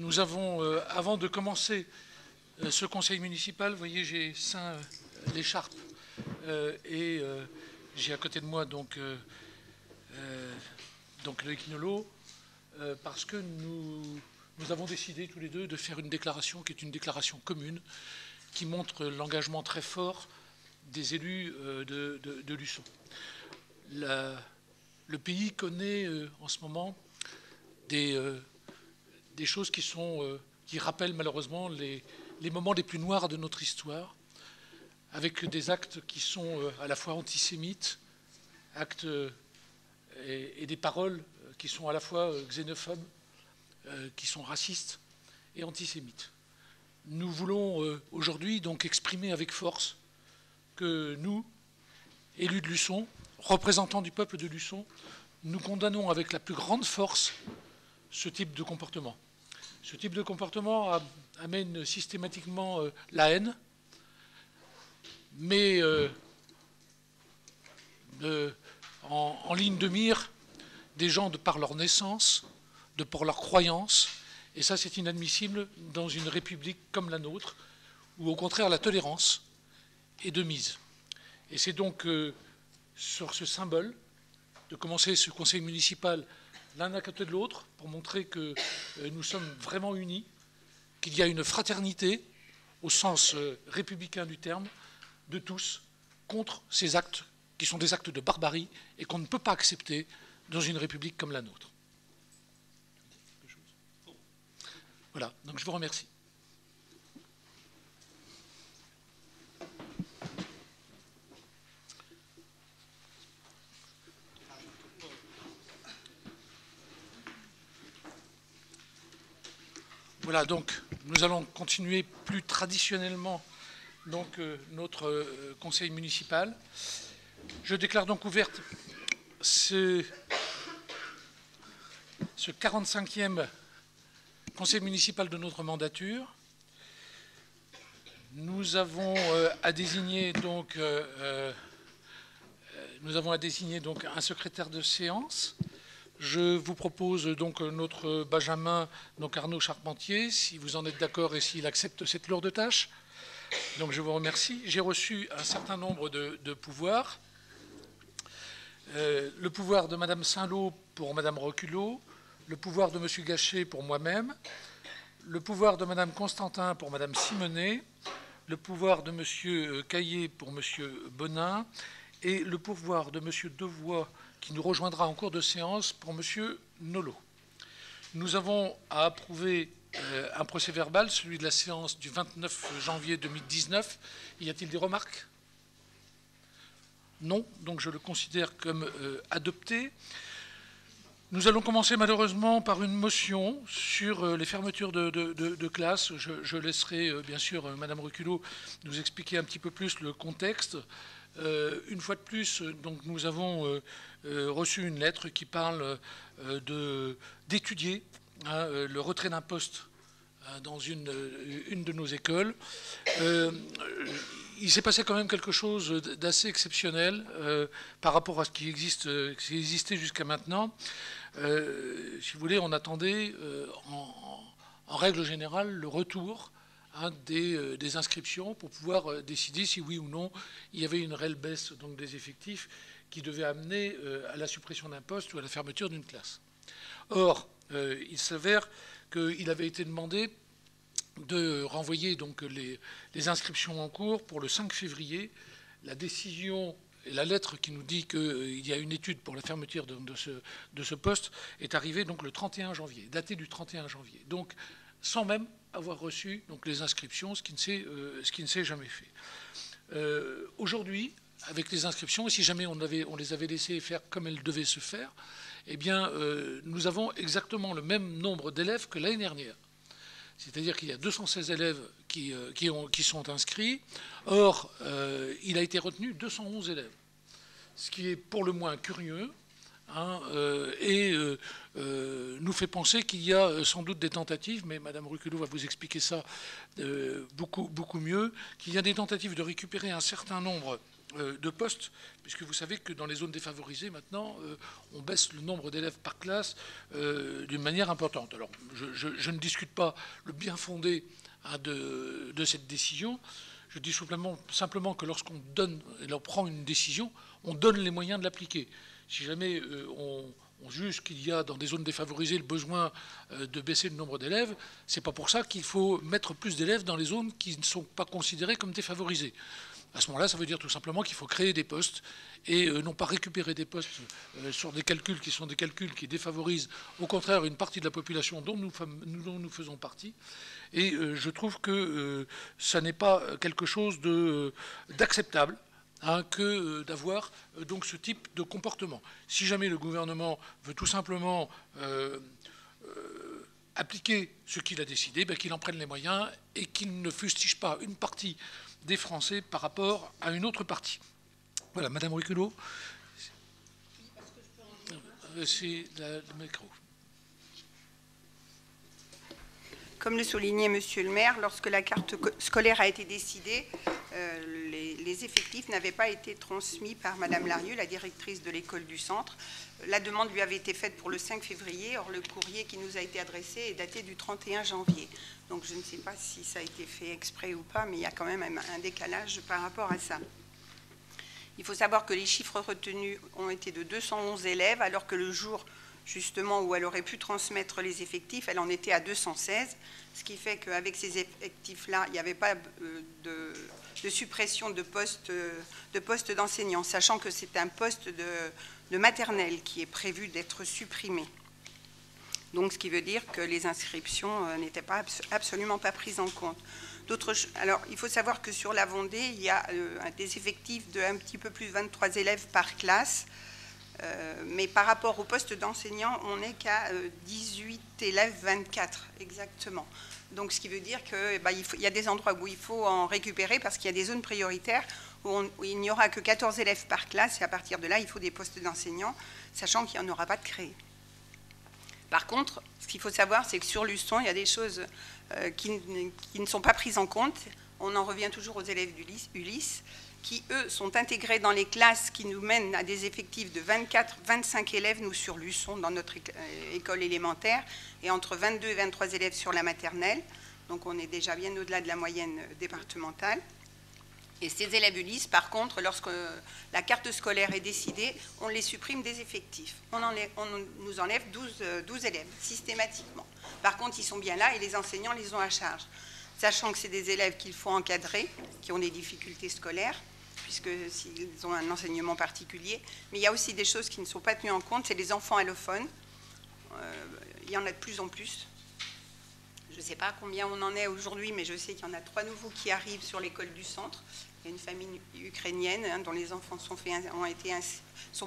Nous avons, avant de commencer ce conseil municipal, vous voyez, j'ai ceint l'écharpe et j'ai à côté de moi donc Loïc Nolot, parce que nous avons décidé tous les deux de faire une déclaration qui est une déclaration commune, qui montre l'engagement très fort des élus de Luçon. Le pays connaît en ce moment des choses qui rappellent malheureusement les moments les plus noirs de notre histoire, avec des actes qui sont à la fois antisémites, actes et des paroles qui sont à la fois xénophobes, qui sont racistes et antisémites. Nous voulons aujourd'hui donc exprimer avec force que nous, élus de Luçon, représentants du peuple de Luçon, nous condamnons avec la plus grande force ce type de comportement. Ce type de comportement amène systématiquement la haine, mais en ligne de mire des gens de par leur naissance, de par leur croyance, et ça c'est inadmissible dans une république comme la nôtre, où au contraire la tolérance est de mise. Et c'est donc sur ce symbole de commencer ce conseil municipal l'un à côté de l'autre, pour montrer que nous sommes vraiment unis, qu'il y a une fraternité, au sens républicain du terme, de tous, contre ces actes qui sont des actes de barbarie et qu'on ne peut pas accepter dans une république comme la nôtre. Voilà, donc je vous remercie. Voilà, donc nous allons continuer plus traditionnellement donc, notre conseil municipal. Je déclare donc ouverte ce 45e conseil municipal de notre mandature. Nous avons à désigner donc un secrétaire de séance. Je vous propose donc notre Benjamin, donc Arnaud Charpentier, si vous en êtes d'accord et s'il accepte cette lourde tâche. Donc je vous remercie. J'ai reçu un certain nombre de pouvoirs. Le pouvoir de Madame Saint-Lô pour Madame Reculot, le pouvoir de Monsieur Gachet pour moi-même, le pouvoir de Madame Constantin pour Madame Simonet, le pouvoir de Monsieur Caillé pour Monsieur Bonin et le pouvoir de Monsieur Devois qui nous rejoindra en cours de séance pour M. Nolot. Nous avons à approuver un procès-verbal, celui de la séance du 29 janvier 2019. Y a-t-il des remarques? Non, donc je le considère comme adopté. Nous allons commencer malheureusement par une motion sur les fermetures de classes. Je laisserai bien sûr Mme Reculot nous expliquer un petit peu plus le contexte. Une fois de plus, donc, nous avons reçu une lettre qui parle d'étudier le retrait d'un poste dans une de nos écoles. Il s'est passé quand même quelque chose d'assez exceptionnel par rapport à ce qui existait jusqu'à maintenant. Si vous voulez, on attendait en règle générale le retour des inscriptions pour pouvoir décider si oui ou non il y avait une réelle baisse donc, des effectifs qui devait amener à la suppression d'un poste ou à la fermeture d'une classe. Or, il s'avère qu'il avait été demandé de renvoyer donc, les inscriptions en cours pour le 5 février. La décision et la lettre qui nous dit qu'il y a une étude pour la fermeture de ce poste est arrivée donc, le 31 janvier, datée du 31 janvier. Donc, sans même avoir reçu donc, les inscriptions, ce qui ne s'est jamais fait. Aujourd'hui, avec les inscriptions, si jamais on les avait laissées faire comme elles devaient se faire, eh bien, nous avons exactement le même nombre d'élèves que l'année dernière. C'est-à-dire qu'il y a 216 élèves qui sont inscrits. Or, il a été retenu 211 élèves, ce qui est pour le moins curieux. Et nous fait penser qu'il y a sans doute des tentatives, mais Mme Reculot va vous expliquer ça beaucoup mieux, qu'il y a des tentatives de récupérer un certain nombre de postes, puisque vous savez que dans les zones défavorisées, maintenant, on baisse le nombre d'élèves par classe d'une manière importante. Alors, je ne discute pas le bien fondé de cette décision. Je dis simplement que lorsqu'on donne et l'on prend une décision, on donne les moyens de l'appliquer. Si jamais on juge qu'il y a dans des zones défavorisées le besoin de baisser le nombre d'élèves, c'est pas pour ça qu'il faut mettre plus d'élèves dans les zones qui ne sont pas considérées comme défavorisées. À ce moment-là, ça veut dire tout simplement qu'il faut créer des postes et non pas récupérer des postes sur des calculs qui sont des calculs qui défavorisent au contraire une partie de la population dont nous faisons partie. Et je trouve que ça n'est pas quelque chose d'acceptable que d'avoir donc ce type de comportement. Si jamais le gouvernement veut tout simplement appliquer ce qu'il a décidé, qu'il en prenne les moyens et qu'il ne fustige pas une partie des Français par rapport à une autre partie. Voilà, Madame Riculot. C'est le micro. Comme le soulignait Monsieur le maire, lorsque la carte scolaire a été décidée, les effectifs n'avaient pas été transmis par Madame Larieux, la directrice de l'école du centre. La demande lui avait été faite pour le 5 février, or le courrier qui nous a été adressé est daté du 31 janvier. Donc je ne sais pas si ça a été fait exprès ou pas, mais il y a quand même un décalage par rapport à ça. Il faut savoir que les chiffres retenus ont été de 211 élèves, alors que le jour justement où elle aurait pu transmettre les effectifs, elle en était à 216, ce qui fait qu'avec ces effectifs-là, il n'y avait pas de suppression de postes d'enseignants, sachant que c'est un poste de maternelle qui est prévu d'être supprimé. Donc, ce qui veut dire que les inscriptions n'étaient absolument pas prises en compte. Alors, il faut savoir que sur la Vendée, il y a des effectifs de un petit peu plus de 23 élèves par classe, mais par rapport au poste d'enseignant, on n'est qu'à 18 élèves, 24 exactement. Donc, ce qui veut dire qu'il y a des endroits où il faut en récupérer parce qu'il y a des zones prioritaires où il n'y aura que 14 élèves par classe et à partir de là, il faut des postes d'enseignants, sachant qu'il n'y en aura pas de créés. Par contre, ce qu'il faut savoir, c'est que sur Luçon, il y a des choses qui ne sont pas prises en compte. On en revient toujours aux élèves d'Ulysse, qui, eux, sont intégrés dans les classes qui nous mènent à des effectifs de 24-25 élèves, nous, sur Luçon, dans notre école élémentaire, et entre 22 et 23 élèves sur la maternelle. Donc, on est déjà bien au-delà de la moyenne départementale. Et ces élèves Ulysse, par contre, lorsque la carte scolaire est décidée, on les supprime des effectifs. On nous enlève 12 élèves, systématiquement. Par contre, ils sont bien là et les enseignants les ont à charge. Sachant que c'est des élèves qu'il faut encadrer, qui ont des difficultés scolaires, puisqu'ils ont un enseignement particulier. Mais il y a aussi des choses qui ne sont pas tenues en compte, c'est les enfants allophones. Il y en a de plus en plus. Je ne sais pas combien on en est aujourd'hui, mais je sais qu'il y en a 3 nouveaux qui arrivent sur l'école du centre. Il y a une famille ukrainienne dont les enfants sont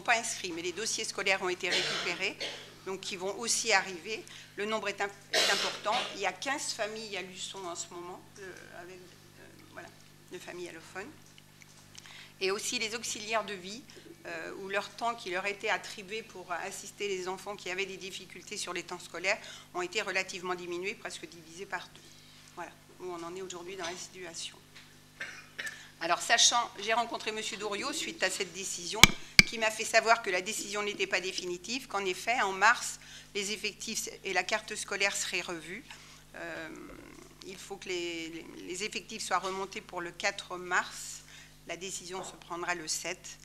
pas inscrits, mais les dossiers scolaires ont été récupérés, donc qui vont aussi arriver. Le nombre est important. Il y a 15 familles à Luçon en ce moment, avec de familles allophones. Et aussi les auxiliaires de vie, où leur temps qui leur était attribué pour assister les enfants qui avaient des difficultés sur les temps scolaires ont été relativement diminués, presque divisés par 2. Voilà où on en est aujourd'hui dans la situation. Alors, j'ai rencontré M. Doriot suite à cette décision, qui m'a fait savoir que la décision n'était pas définitive, qu'en effet, en mars, les effectifs et la carte scolaire seraient revus. Il faut que les effectifs soient remontés pour le 4 mars. La décision se prendra le 7.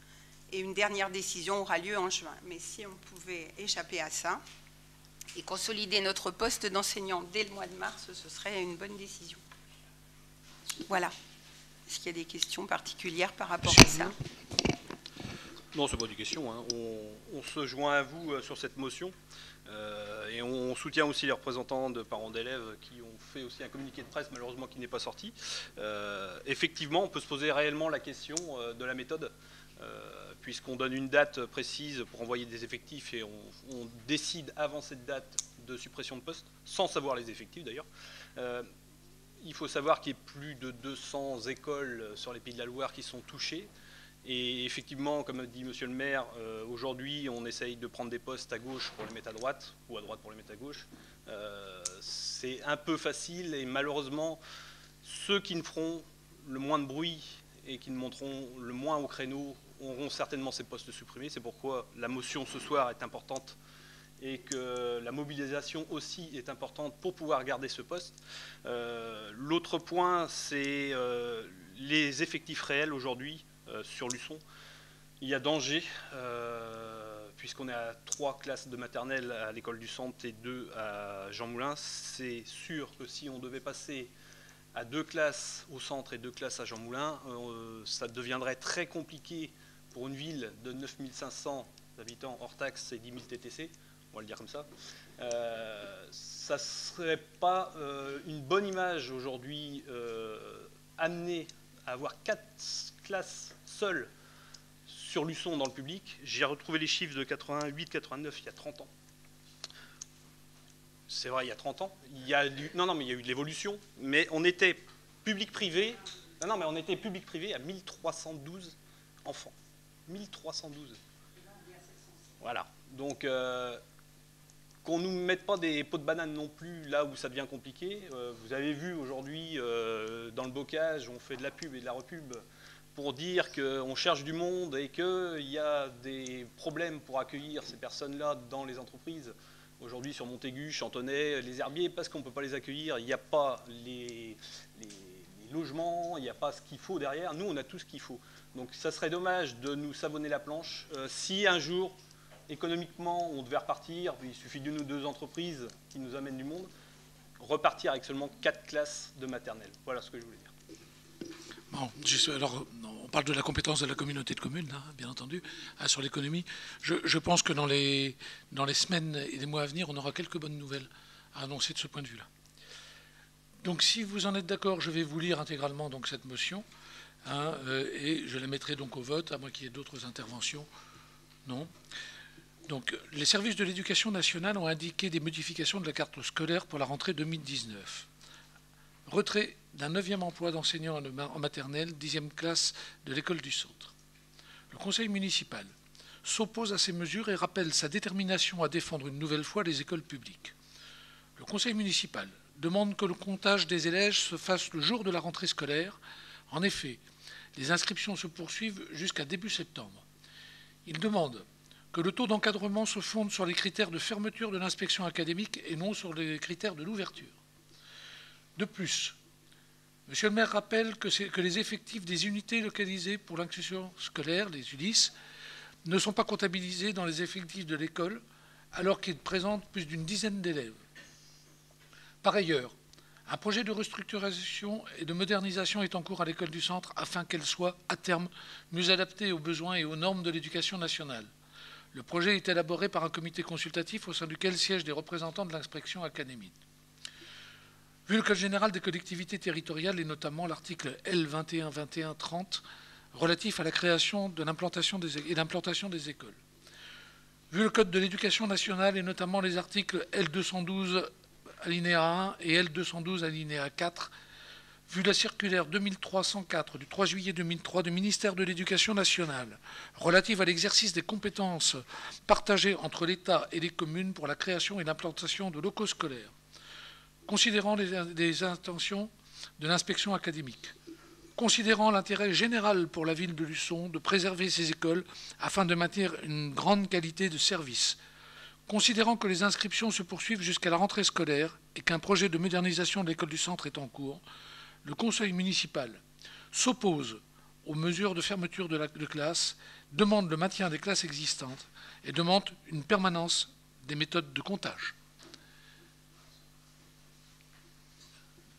Et une dernière décision aura lieu en juin. Mais si on pouvait échapper à ça et consolider notre poste d'enseignant dès le mois de mars, ce serait une bonne décision. Voilà. Est-ce qu'il y a des questions particulières par rapport à ça? Non, ce n'est pas des questions. Hein. On se joint à vous sur cette motion et on soutient aussi les représentants de parents d'élèves qui ont fait aussi un communiqué de presse, malheureusement qui n'est pas sorti. Effectivement, on peut se poser réellement la question de la méthode, puisqu'on donne une date précise pour envoyer des effectifs et on décide avant cette date de suppression de postes, sans savoir les effectifs d'ailleurs. Il faut savoir qu'il y a plus de 200 écoles sur les Pays de la Loire qui sont touchées. Et effectivement, comme dit Monsieur le maire, aujourd'hui, on essaye de prendre des postes à gauche pour les mettre à droite, ou à droite pour les mettre à gauche. C'est un peu facile et malheureusement, ceux qui ne feront le moins de bruit et qui ne monteront le moins au créneau auront certainement ces postes supprimés. C'est pourquoi la motion ce soir est importante et que la mobilisation aussi est importante pour pouvoir garder ce poste. L'autre point, c'est les effectifs réels aujourd'hui sur Luçon. Il y a danger, puisqu'on est à 3 classes de maternelle à l'école du centre et 2 à Jean Moulin. C'est sûr que si on devait passer à 2 classes au centre et 2 classes à Jean Moulin, ça deviendrait très compliqué pour une ville de 9500 habitants hors taxes et 10 000 TTC. On va le dire comme ça. Ça ne serait pas une bonne image aujourd'hui amener à avoir 4 classes seules sur Luçon dans le public. J'ai retrouvé les chiffres de 88-89 il y a 30 ans. C'est vrai, il y a 30 ans. Il y a mais il y a eu de l'évolution. Mais on était public-privé. Non, mais on était public-privé à 1312 enfants. 1312. Voilà. Donc, qu'on ne nous mette pas des pots de banane non plus là où ça devient compliqué. Vous avez vu aujourd'hui, dans le bocage, on fait de la pub et de la repub pour dire qu'on cherche du monde et qu'il y a des problèmes pour accueillir ces personnes-là dans les entreprises. Aujourd'hui, sur Montaigu, Chantonnay, les herbiers, parce qu'on ne peut pas les accueillir, il n'y a pas les logements, il n'y a pas ce qu'il faut derrière. Nous, on a tout ce qu'il faut. Donc, ça serait dommage de nous savonner la planche. Si un jour, économiquement, on devait repartir, il suffit d'une ou 2 entreprises qui nous amènent du monde, repartir avec seulement 4 classes de maternelle. Voilà ce que je voulais dire. Bon, alors, on parle de la compétence de la communauté de communes, hein, bien entendu, hein, sur l'économie. Je pense que dans les semaines et les mois à venir, on aura quelques bonnes nouvelles à annoncer de ce point de vue-là. Donc, si vous en êtes d'accord, je vais vous lire intégralement donc, cette motion, hein, et je la mettrai donc au vote, à moins qu'il y ait d'autres interventions. Non. Donc, les services de l'éducation nationale ont indiqué des modifications de la carte scolaire pour la rentrée 2019. Retrait d'un 9e emploi d'enseignant en maternelle, 10e classe de l'école du centre. Le conseil municipal s'oppose à ces mesures et rappelle sa détermination à défendre une nouvelle fois les écoles publiques. Le conseil municipal demande que le comptage des élèves se fasse le jour de la rentrée scolaire. En effet, les inscriptions se poursuivent jusqu'à début septembre. Il demande que le taux d'encadrement se fonde sur les critères de fermeture de l'inspection académique et non sur les critères de l'ouverture. De plus, M. le maire rappelle que les effectifs des unités localisées pour l'inclusion scolaire, les ULIS, ne sont pas comptabilisés dans les effectifs de l'école, alors qu'ils présentent plus d'une dizaine d'élèves. Par ailleurs, un projet de restructuration et de modernisation est en cours à l'école du centre afin qu'elle soit, à terme, mieux adaptée aux besoins et aux normes de l'éducation nationale. Le projet est élaboré par un comité consultatif au sein duquel siègent des représentants de l'inspection académique. Vu le code général des collectivités territoriales et notamment l'article L2121-30 relatif à la création de l'implantation des écoles. Vu le code de l'éducation nationale et notamment les articles L212 alinéa 1 et L212 alinéa 4, vu la circulaire 2304 du 3 juillet 2003 du ministère de l'Éducation nationale relative à l'exercice des compétences partagées entre l'État et les communes pour la création et l'implantation de locaux scolaires, considérant les intentions de l'inspection académique, considérant l'intérêt général pour la ville de Luçon de préserver ces écoles afin de maintenir une grande qualité de service, considérant que les inscriptions se poursuivent jusqu'à la rentrée scolaire et qu'un projet de modernisation de l'école du centre est en cours, le conseil municipal s'oppose aux mesures de fermeture de classe, demande le maintien des classes existantes et demande une permanence des méthodes de comptage.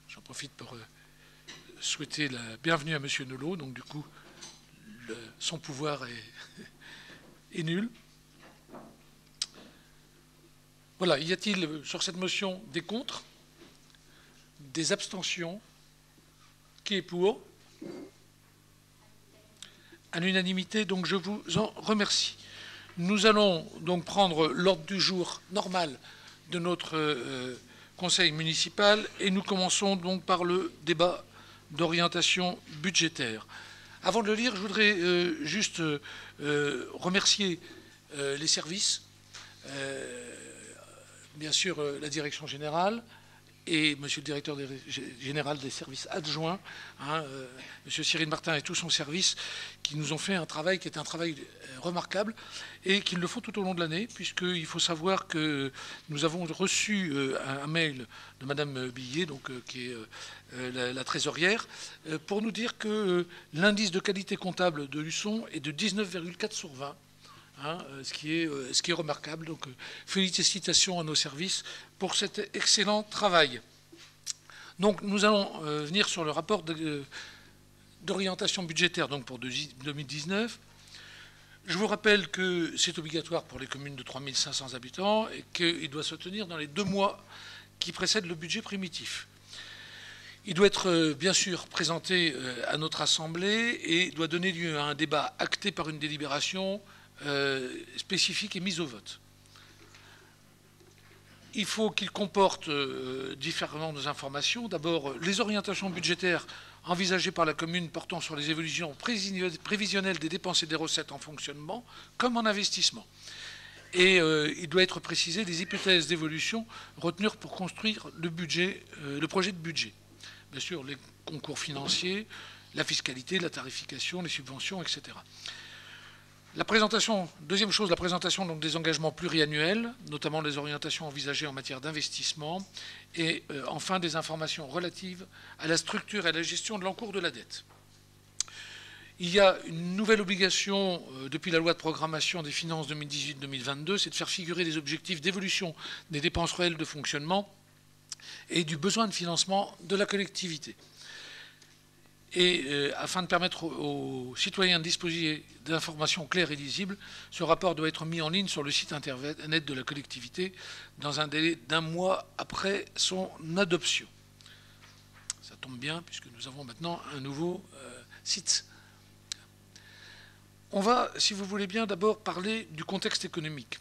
J'en profite pour souhaiter la bienvenue à M. Nolot. Donc du coup, son pouvoir est nul. Voilà, y a-t-il sur cette motion des contre, des abstentions? Qui est pour? À l'unanimité, donc je vous en remercie. Nous allons donc prendre l'ordre du jour normal de notre conseil municipal et nous commençons donc par le débat d'orientation budgétaire. Avant de le lire, je voudrais juste remercier les services, bien sûr la direction générale et monsieur le directeur général des services adjoints, monsieur Cyril Martin et tout son service, qui nous ont fait un travail qui est un travail remarquable et qui le font tout au long de l'année, puisqu'il faut savoir que nous avons reçu un mail de madame Billet, donc, qui est la trésorière, pour nous dire que l'indice de qualité comptable de Luçon est de 19,4 sur 20. Ce qui est remarquable. Donc, félicitations à nos services pour cet excellent travail. Donc, nous allons venir sur le rapport d'orientation budgétaire donc pour 2019. Je vous rappelle que c'est obligatoire pour les communes de 3500 habitants et qu'il doit se tenir dans les 2 mois qui précèdent le budget primitif. Il doit être bien sûr présenté à notre Assemblée et doit donner lieu à un débat acté par une délibération spécifique et mise au vote. Il faut qu'il comporte différentes informations. D'abord, les orientations budgétaires envisagées par la commune portant sur les évolutions prévisionnelles des dépenses et des recettes en fonctionnement comme en investissement. Et il doit être précisé les hypothèses d'évolution retenues pour construire le projet de budget. Bien sûr, les concours financiers, la fiscalité, la tarification, les subventions, etc. La présentation, deuxième chose, la présentation donc, des engagements pluriannuels, notamment les orientations envisagées en matière d'investissement, et enfin des informations relatives à la structure et à la gestion de l'encours de la dette. Il y a une nouvelle obligation depuis la loi de programmation des finances 2018-2022, c'est de faire figurer des objectifs d'évolution des dépenses réelles de fonctionnement et du besoin de financement de la collectivité. Et afin de permettre aux citoyens de disposer d'informations claires et lisibles, ce rapport doit être mis en ligne sur le site internet de la collectivité dans un délai d'1 mois après son adoption. Ça tombe bien puisque nous avons maintenant un nouveau site. On va, si vous voulez bien, d'abord parler du contexte économique.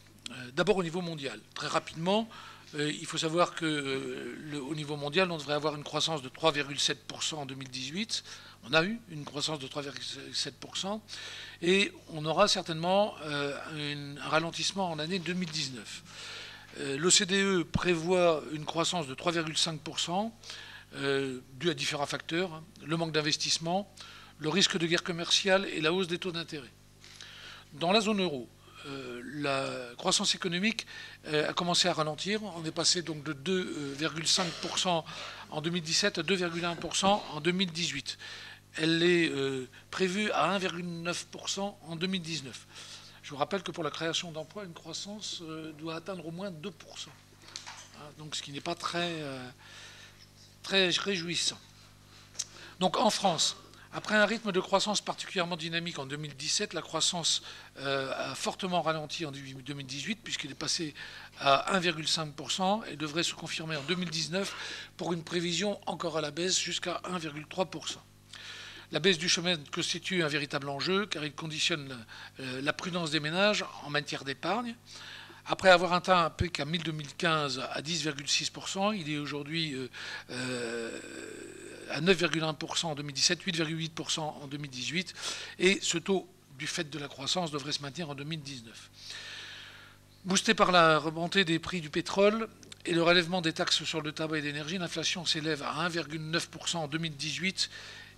D'abord au niveau mondial. Très rapidement, il faut savoir qu'au niveau mondial, on devrait avoir une croissance de 3,7% en 2018. On a eu une croissance de 3,7% et on aura certainement un ralentissement en l'année 2019. L'OCDE prévoit une croissance de 3,5% due à différents facteurs, le manque d'investissement, le risque de guerre commerciale et la hausse des taux d'intérêt. Dans la zone euro, la croissance économique a commencé à ralentir. On est passé donc de 2,5% en 2017 à 2,1% en 2018. Elle est prévue à 1,9% en 2019. Je vous rappelle que pour la création d'emplois, une croissance doit atteindre au moins 2%. Donc ce qui n'est pas très réjouissant. Donc en France, après un rythme de croissance particulièrement dynamique en 2017, la croissance a fortement ralenti en 2018 puisqu'il est passé à 1,5% et devrait se confirmer en 2019 pour une prévision encore à la baisse jusqu'à 1,3%. La baisse du chômage constitue un véritable enjeu car il conditionne la prudence des ménages en matière d'épargne. Après avoir atteint un pic en 2015 à 10,6%, il est aujourd'hui à 9,1% en 2017, 8,8% en 2018, et ce taux, du fait de la croissance, devrait se maintenir en 2019. Boosté par la remontée des prix du pétrole et le relèvement des taxes sur le tabac et l'énergie, l'inflation s'élève à 1,9% en 2018,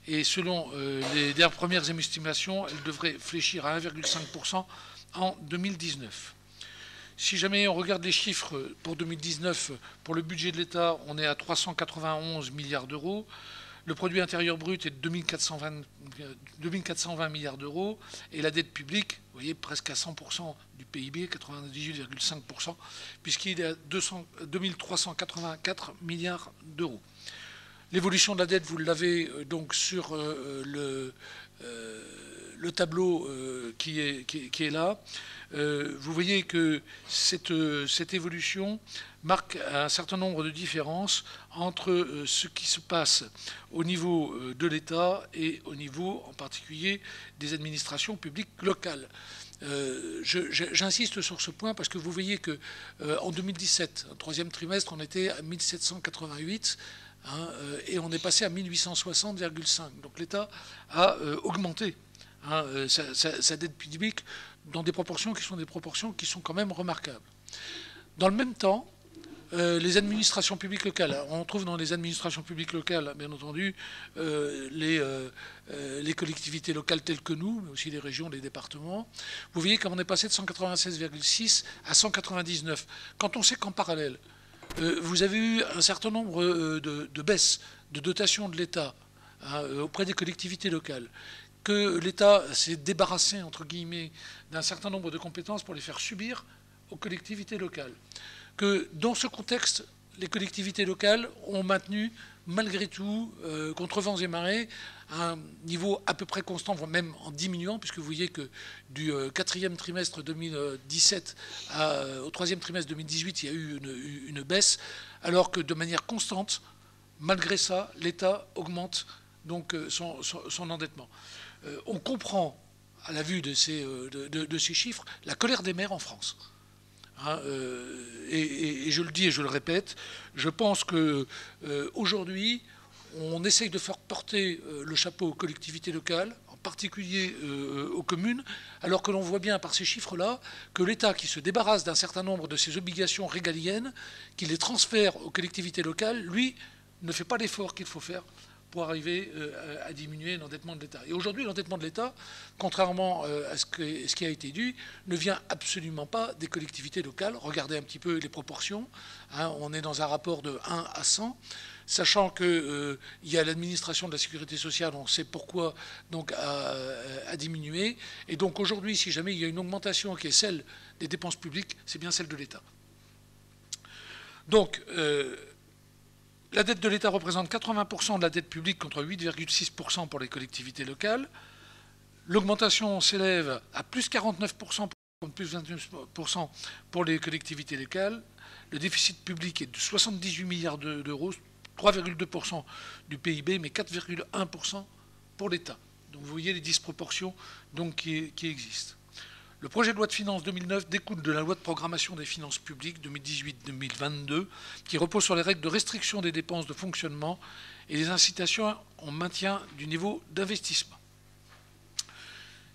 et selon les premières estimations, elle devrait fléchir à 1,5% en 2019. Si jamais on regarde les chiffres pour 2019, pour le budget de l'État, on est à 391 milliards d'euros. Le produit intérieur brut est de 2420 milliards d'euros. Et la dette publique, vous voyez, presque à 100% du PIB, 98,5%, puisqu'il est à 2384 milliards d'euros. L'évolution de la dette, vous l'avez donc sur le tableau qui est là. Vous voyez que cette évolution marque un certain nombre de différences entre ce qui se passe au niveau de l'État et au niveau en particulier des administrations publiques locales. J'insiste sur ce point parce que vous voyez qu'en 2017, au troisième trimestre, on était à 1788 et on est passé à 1860,5. Donc l'État a augmenté sa dette publique dans des proportions qui sont quand même remarquables. Dans le même temps, les administrations publiques locales. On trouve dans les administrations publiques locales, bien entendu, les collectivités locales telles que nous, mais aussi les régions, les départements. Vous voyez comme on est passé de 196,6 à 199. Quand on sait qu'en parallèle, vous avez eu un certain nombre de baisses de dotation de l'État auprès des collectivités locales, que l'État s'est débarrassé, entre guillemets, d'un certain nombre de compétences pour les faire subir aux collectivités locales. Que dans ce contexte, les collectivités locales ont maintenu, malgré tout, contre vents et marées, un niveau à peu près constant, voire même en diminuant, puisque vous voyez que du quatrième trimestre 2017 au troisième trimestre 2018, il y a eu une baisse, alors que de manière constante, malgré ça, l'État augmente donc son endettement. On comprend, à la vue de ces chiffres, la colère des maires en France. Et je le dis et je le répète, je pense qu'aujourd'hui, on essaye de faire porter le chapeau aux collectivités locales, en particulier aux communes, alors que l'on voit bien par ces chiffres-là que l'État qui se débarrasse d'un certain nombre de ses obligations régaliennes, qui les transfère aux collectivités locales, lui, ne fait pas l'effort qu'il faut faire pour arriver à diminuer l'endettement de l'État. Et aujourd'hui, l'endettement de l'État, contrairement à ce qui a été dit, ne vient absolument pas des collectivités locales. Regardez un petit peu les proportions. On est dans un rapport de 1 à 100, sachant qu'il y a l'administration de la sécurité sociale, on sait pourquoi, donc a diminué. Et donc aujourd'hui, si jamais il y a une augmentation qui est celle des dépenses publiques, c'est bien celle de l'État. Donc, la dette de l'État représente 80% de la dette publique contre 8,6% pour les collectivités locales. L'augmentation s'élève à plus 49% contre plus 29% pour les collectivités locales. Le déficit public est de 78 milliards d'euros, 3,2% du PIB, mais 4,1% pour l'État. Donc vous voyez les disproportions donc, qui existent. Le projet de loi de finances 2009 découle de la loi de programmation des finances publiques 2018-2022 qui repose sur les règles de restriction des dépenses de fonctionnement et les incitations en maintien du niveau d'investissement.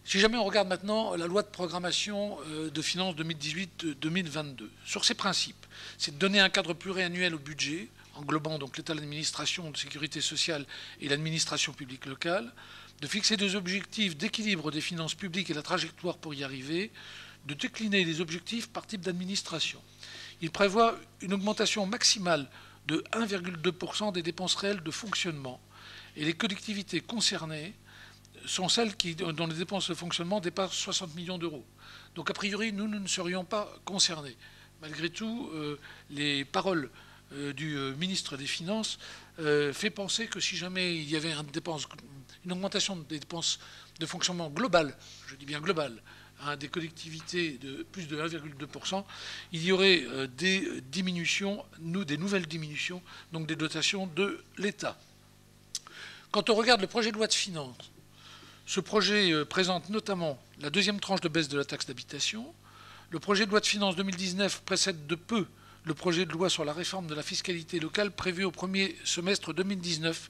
Si jamais on regarde maintenant la loi de programmation de finances 2018-2022, sur ses principes, c'est de donner un cadre pluriannuel au budget, englobant donc l'État, l'administration de sécurité sociale et l'administration publique locale, de fixer des objectifs d'équilibre des finances publiques et la trajectoire pour y arriver, de décliner les objectifs par type d'administration. Il prévoit une augmentation maximale de 1,2% des dépenses réelles de fonctionnement. Et les collectivités concernées sont celles dont les dépenses de fonctionnement dépassent 60 millions d'euros. Donc a priori, nous ne serions pas concernés. Malgré tout, les paroles du ministre des Finances fait penser que si jamais il y avait une augmentation des dépenses de fonctionnement globale, je dis bien globale, des collectivités de plus de 1,2%, il y aurait des diminutions, des nouvelles diminutions, donc des dotations de l'État. Quand on regarde le projet de loi de finances, ce projet présente notamment la deuxième tranche de baisse de la taxe d'habitation. Le projet de loi de finances 2019 précède de peu le projet de loi sur la réforme de la fiscalité locale prévu au premier semestre 2019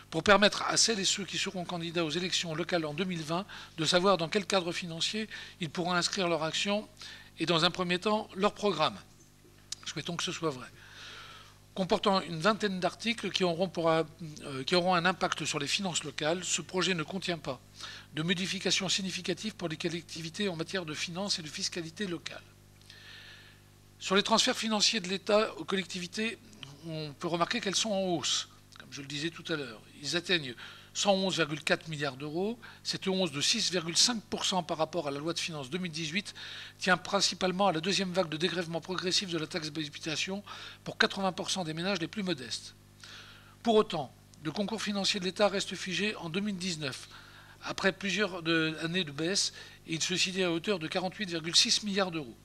pour permettre à celles et ceux qui seront candidats aux élections locales en 2020 de savoir dans quel cadre financier ils pourront inscrire leur action et dans un premier temps leur programme. Souhaitons que ce soit vrai. Comportant une vingtaine d'articles qui auront un impact sur les finances locales, ce projet ne contient pas de modifications significatives pour les collectivités en matière de finances et de fiscalité locale. Sur les transferts financiers de l'État aux collectivités, on peut remarquer qu'elles sont en hausse, comme je le disais tout à l'heure. Ils atteignent 111,4 milliards d'euros. Cette hausse de 6,5% par rapport à la loi de finances 2018 tient principalement à la deuxième vague de dégrèvement progressif de la taxe d'habitation pour 80% des ménages les plus modestes. Pour autant, le concours financier de l'État reste figé en 2019, après plusieurs années de baisse, et il se situe à hauteur de 48,6 milliards d'euros.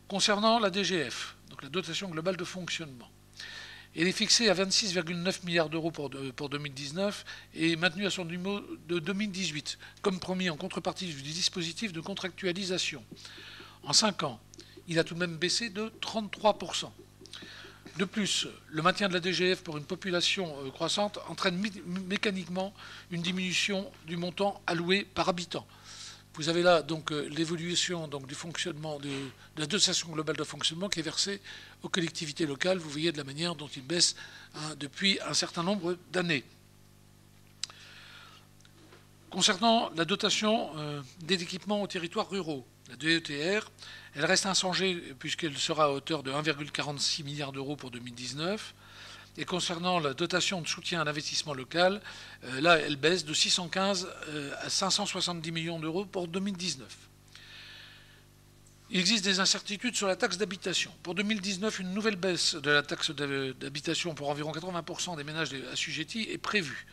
Concernant la DGF, donc la dotation globale de fonctionnement, elle est fixée à 26,9 milliards d'euros pour 2019 et maintenue à son niveau de 2018, comme promis en contrepartie du dispositif de contractualisation. En 5 ans, il a tout de même baissé de 33%. De plus, le maintien de la DGF pour une population croissante entraîne mécaniquement une diminution du montant alloué par habitant. Vous avez là donc l'évolution du fonctionnement de la dotation globale de fonctionnement qui est versée aux collectivités locales. Vous voyez de la manière dont il baisse depuis un certain nombre d'années. Concernant la dotation des équipements aux territoires ruraux, la DETR, elle reste inchangée puisqu'elle sera à hauteur de 1,46 milliard d'euros pour 2019. Et concernant la dotation de soutien à l'investissement local, là, elle baisse de 615 à 570 millions d'euros pour 2019. Il existe des incertitudes sur la taxe d'habitation. Pour 2019, une nouvelle baisse de la taxe d'habitation pour environ 80% des ménages assujettis est prévue.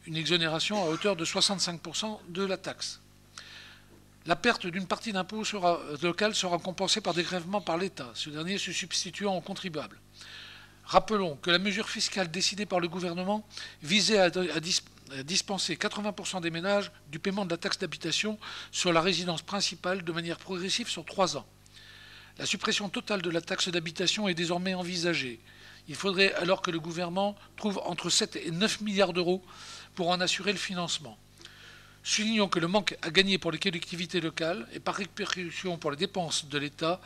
Une exonération à hauteur de 65% de la taxe. La perte d'une partie d'impôt local sera compensée par dégrèvement par l'État, ce dernier se substituant aux contribuables. Rappelons que la mesure fiscale décidée par le gouvernement visait à dispenser 80% des ménages du paiement de la taxe d'habitation sur la résidence principale de manière progressive sur 3 ans. La suppression totale de la taxe d'habitation est désormais envisagée. Il faudrait alors que le gouvernement trouve entre 7 et 9 milliards d'euros pour en assurer le financement. Soulignons que le manque à gagner pour les collectivités locales et par répercussion pour les dépenses de l'État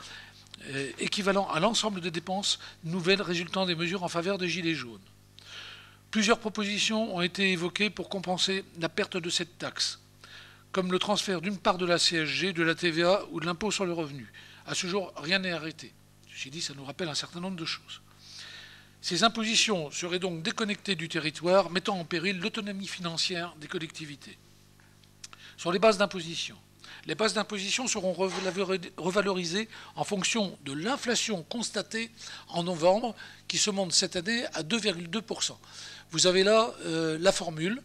équivalent à l'ensemble des dépenses nouvelles résultant des mesures en faveur des Gilets jaunes. Plusieurs propositions ont été évoquées pour compenser la perte de cette taxe, comme le transfert d'une part de la CSG, de la TVA ou de l'impôt sur le revenu. À ce jour, rien n'est arrêté. Ceci dit, ça nous rappelle un certain nombre de choses. Ces impositions seraient donc déconnectées du territoire, mettant en péril l'autonomie financière des collectivités. Sur les bases d'imposition. Les bases d'imposition seront revalorisées en fonction de l'inflation constatée en novembre, qui se monte cette année à 2,2%. Vous avez là la formule.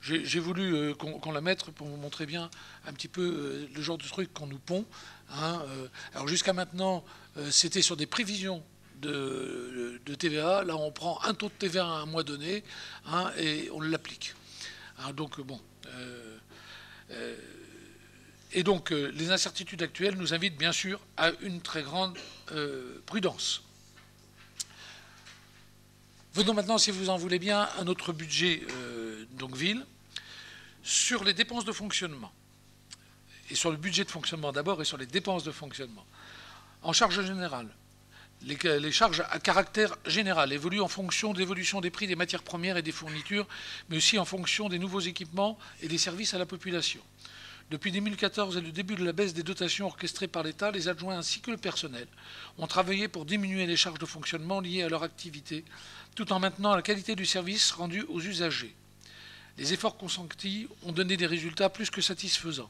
J'ai voulu qu'on la mette pour vous montrer bien un petit peu le genre de truc qu'on nous pond. Alors jusqu'à maintenant, c'était sur des prévisions de TVA. Là, on prend un taux de TVA à un mois donné et on l'applique. Donc bon... et donc, les incertitudes actuelles nous invitent bien sûr à une très grande prudence. Venons maintenant, si vous en voulez bien, à notre budget donc ville, sur les dépenses de fonctionnement. Et sur le budget de fonctionnement d'abord et sur les dépenses de fonctionnement. En charge générale, les charges à caractère général évoluent en fonction de l'évolution des prix des matières premières et des fournitures, mais aussi en fonction des nouveaux équipements et des services à la population. Depuis 2014 et le début de la baisse des dotations orchestrées par l'État, les adjoints ainsi que le personnel ont travaillé pour diminuer les charges de fonctionnement liées à leur activité, tout en maintenant la qualité du service rendu aux usagers. Les efforts consentis ont donné des résultats plus que satisfaisants.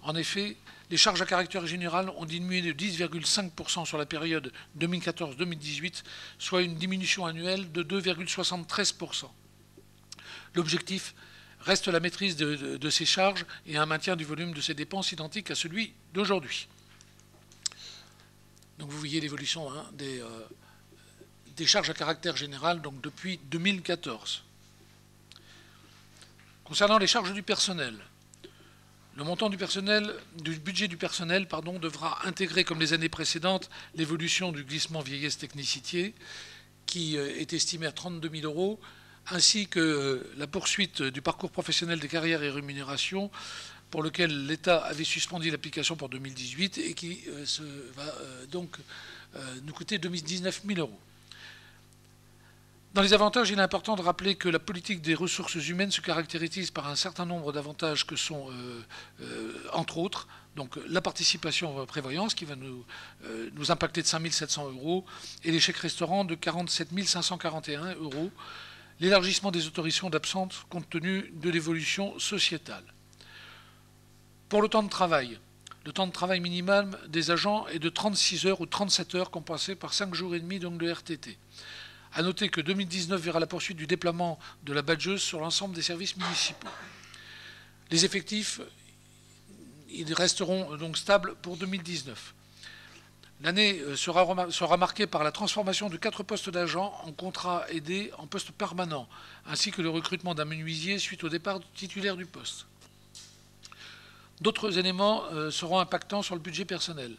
En effet, les charges à caractère général ont diminué de 10,5% sur la période 2014-2018, soit une diminution annuelle de 2,73%. L'objectif reste la maîtrise de ces charges et un maintien du volume de ces dépenses identique à celui d'aujourd'hui. Donc vous voyez l'évolution des charges à caractère général donc depuis 2014. Concernant les charges du personnel, le montant du budget du personnel devra intégrer, comme les années précédentes, l'évolution du glissement vieillesse-technicité, qui est estimé à 32 000 euros, ainsi que la poursuite du parcours professionnel des carrières et rémunérations, pour lequel l'État avait suspendu l'application pour 2018 et qui va donc nous coûter 19 000 euros. Dans les avantages, il est important de rappeler que la politique des ressources humaines se caractérise par un certain nombre d'avantages que sont, entre autres, donc la participation à prévoyance qui va nous impacter de 5 700 euros et les chèques restaurants de 47 541 euros, l'élargissement des autorisations d'absence compte tenu de l'évolution sociétale. Pour le temps de travail minimal des agents est de 36 heures ou 37 heures compensé par 5 jours et demi donc de RTT. A noter que 2019 verra la poursuite du déploiement de la badgeuse sur l'ensemble des services municipaux. Les effectifs, ils resteront donc stables pour 2019. L'année sera marquée par la transformation de 4 postes d'agents en contrat aidé en poste permanent, ainsi que le recrutement d'un menuisier suite au départ du titulaire du poste. D'autres éléments seront impactants sur le budget personnel.